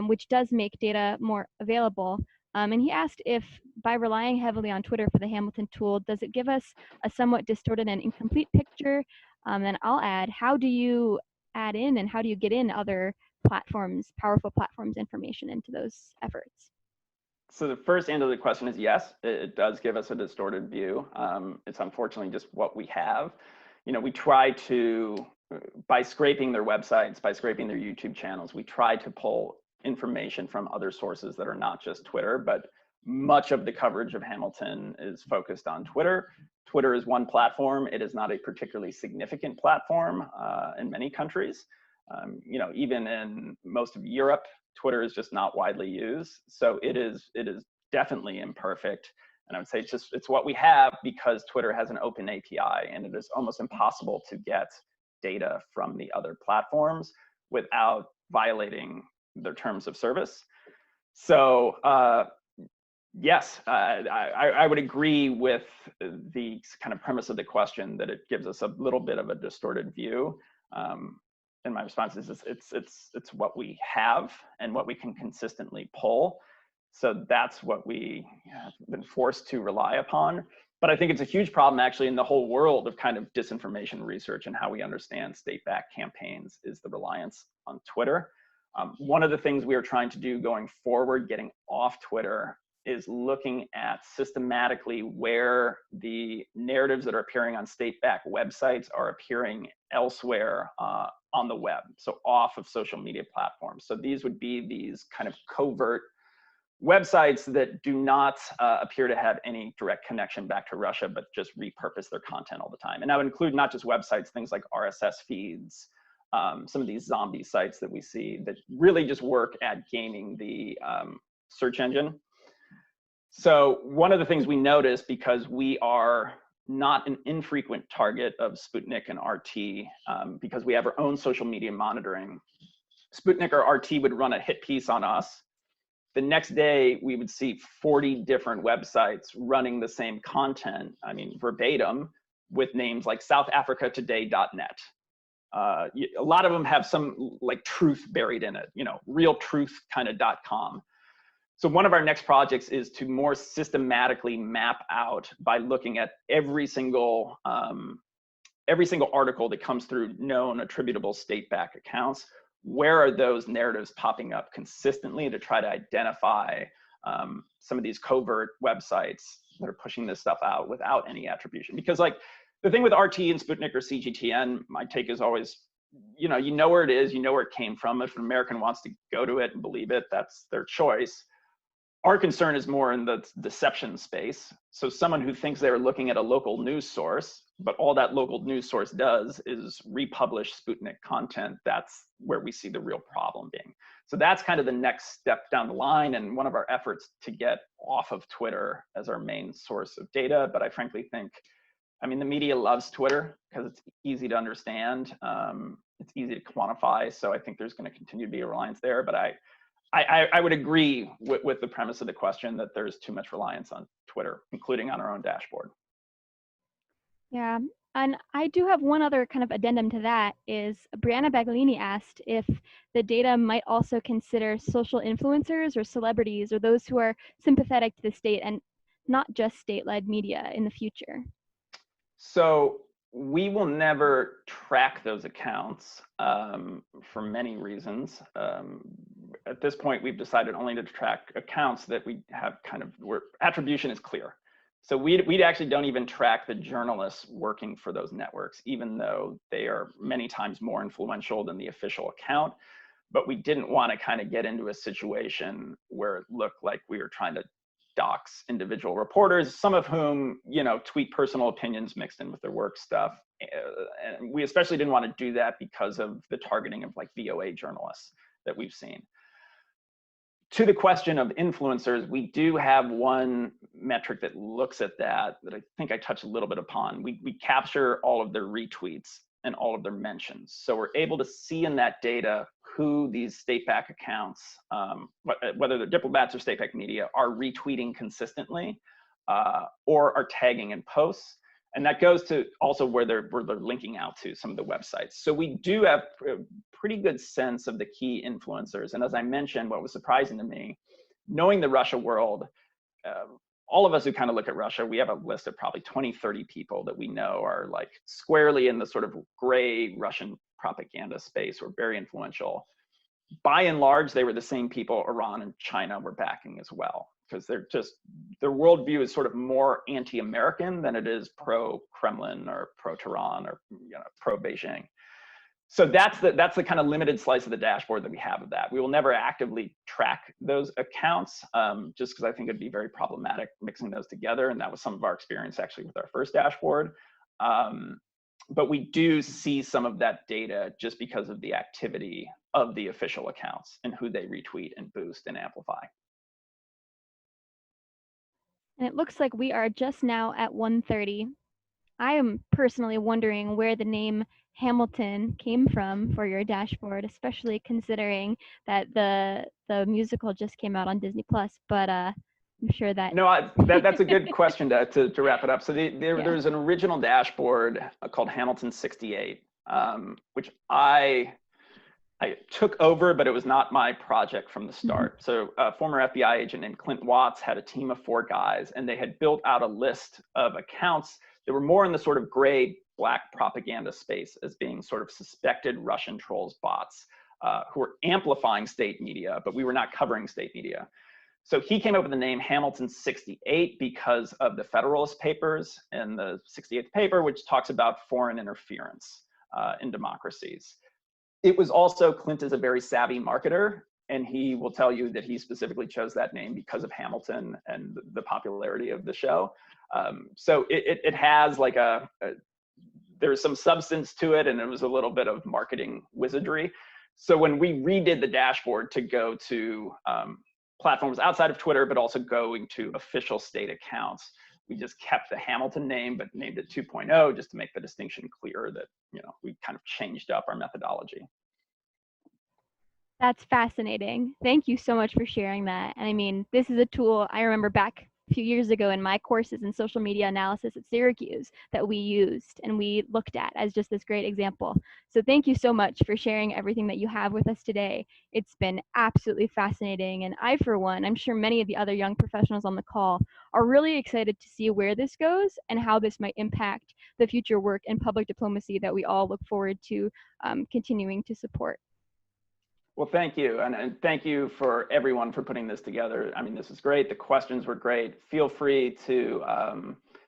which does make data more available. And he asked if by relying heavily on Twitter for the Hamilton tool, does it give us a somewhat distorted and incomplete picture? And I'll add, how do you add in and how do you get in other platforms, powerful platforms, information into those efforts? So the first end of the question is yes, it does give us a distorted view. It's unfortunately just what we have. We try to, by scraping their websites, by scraping their YouTube channels, we try to pull information from other sources that are not just Twitter, but much of the coverage of Hamilton is focused on Twitter. Twitter is one platform. It is not a particularly significant platform in many countries. Even in most of Europe, Twitter is just not widely used. So it is definitely imperfect. And I would say it's what we have because Twitter has an open API, and it is almost impossible to get data from the other platforms without violating their terms of service. So yes, I would agree with the kind of premise of the question that it gives us a little bit of a distorted view. And my response is it's what we have and what we can consistently pull. So that's what we have been forced to rely upon. But I think it's a huge problem actually in the whole world of kind of disinformation research and how we understand state-backed campaigns is the reliance on Twitter. One of the things we are trying to do going forward, getting off Twitter, is looking at systematically where the narratives that are appearing on state-backed websites are appearing elsewhere on the web, so off of social media platforms. So these would be these kind of covert websites that do not appear to have any direct connection back to Russia, but just repurpose their content all the time. And that would include not just websites, things like RSS feeds, some of these zombie sites that we see that really just work at gaming the search engine. So one of the things we noticed, because we are not an infrequent target of Sputnik and RT, because we have our own social media monitoring, Sputnik or RT would run a hit piece on us. The next day, we would see 40 different websites running the same content, I mean, verbatim, with names like SouthAfricaToday.net. A lot of them have some like truth buried in it, real truth kind of .com. So one of our next projects is to more systematically map out by looking at every single article that comes through known attributable state-backed accounts. Where are those narratives popping up consistently to try to identify some of these covert websites that are pushing this stuff out without any attribution? Because like the thing with RT and Sputnik or CGTN, my take is always, you know where it is, you know where it came from. If an American wants to go to it and believe it, that's their choice. Our concern is more in the deception space. So someone who thinks they're looking at a local news source, but all that local news source does is republish Sputnik content, that's where we see the real problem being. So that's kind of the next step down the line, and one of our efforts to get off of Twitter as our main source of data. But I frankly think, the media loves Twitter because it's easy to understand. It's easy to quantify. So I think there's going to continue to be a reliance there. But I would agree with the premise of the question that there's too much reliance on Twitter, including on our own dashboard. Yeah, and I do have one other kind of addendum to that is Brianna Baglini asked if the data might also consider social influencers or celebrities or those who are sympathetic to the state and not just state-led media in the future. So we will never track those accounts for many reasons. At this point, we've decided only to track accounts that we have where attribution is clear. So we actually don't even track the journalists working for those networks, even though they are many times more influential than the official account. But we didn't want to kind of get into a situation where it looked like we were trying to dox individual reporters, some of whom, tweet personal opinions mixed in with their work stuff. And we especially didn't want to do that because of the targeting of like VOA journalists that we've seen. To the question of influencers, we do have one metric that looks at that I think I touched a little bit upon. We capture all of their retweets and all of their mentions. So we're able to see in that data who these state-backed accounts, whether they're diplomats or state-backed media, are retweeting consistently or are tagging in posts. And that goes to also where they're linking out to some of the websites. So we do have a pretty good sense of the key influencers. And as I mentioned, what was surprising to me, knowing the Russia world, all of us who kind of look at Russia, we have a list of probably 20, 30 people that we know are like squarely in the sort of gray Russian propaganda space or very influential. By and large, they were the same people Iran and China were backing as well, because their worldview is sort of more anti-American than it is pro-Kremlin or pro-Tehran or pro-Beijing. So that's the kind of limited slice of the dashboard that we have of that. We will never actively track those accounts, just because I think it'd be very problematic mixing those together. And that was some of our experience actually with our first dashboard. But we do see some of that data just because of the activity of the official accounts and who they retweet and boost and amplify. And it looks like we are just now at 1:30. I am personally wondering where the name Hamilton came from for your dashboard, especially considering that the musical just came out on Disney Plus. But I'm sure that that's a good question to wrap it up. So there's an original dashboard called Hamilton 68, which I took over, but it was not my project from the start. So a former FBI agent named Clint Watts had a team of 4 guys, and they had built out a list of accounts that were more in the sort of gray black propaganda space as being sort of suspected Russian trolls bots who were amplifying state media, but we were not covering state media. So he came up with the name Hamilton 68 because of the Federalist Papers and the 68th paper, which talks about foreign interference in democracies. It was also, Clint is a very savvy marketer, and he will tell you that he specifically chose that name because of Hamilton and the popularity of the show. So it has like there's some substance to it, and it was a little bit of marketing wizardry. So when we redid the dashboard to go to platforms outside of Twitter, but also going to official state accounts, we just kept the Hamilton name, but named it 2.0 just to make the distinction clear that, we kind of changed up our methodology. That's fascinating. Thank you so much for sharing that. And I mean, this is a tool I remember back a few years ago in my courses in social media analysis at Syracuse that we used and we looked at as just this great example. So thank you so much for sharing everything that you have with us today. It's been absolutely fascinating. And I, for one, I'm sure many of the other young professionals on the call are really excited to see where this goes and how this might impact the future work in public diplomacy that we all look forward to continuing to support. Well, thank you. And thank you for everyone for putting this together. I mean, this is great. The questions were great. Feel free to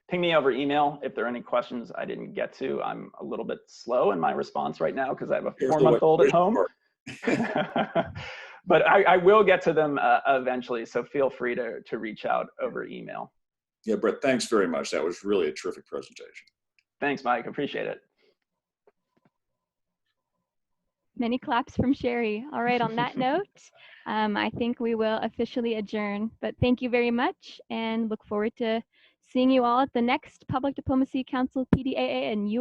ping me over email if there are any questions I didn't get to. I'm a little bit slow in my response right now because I have a 4-month-old at home. But I will get to them eventually. So feel free to reach out over email. Yeah, Bret, thanks very much. That was really a terrific presentation. Thanks, Mike. Appreciate it. Many claps from Sherry. All right, on that note, I think we will officially adjourn. But thank you very much and look forward to seeing you all at the next Public Diplomacy Council PDAA and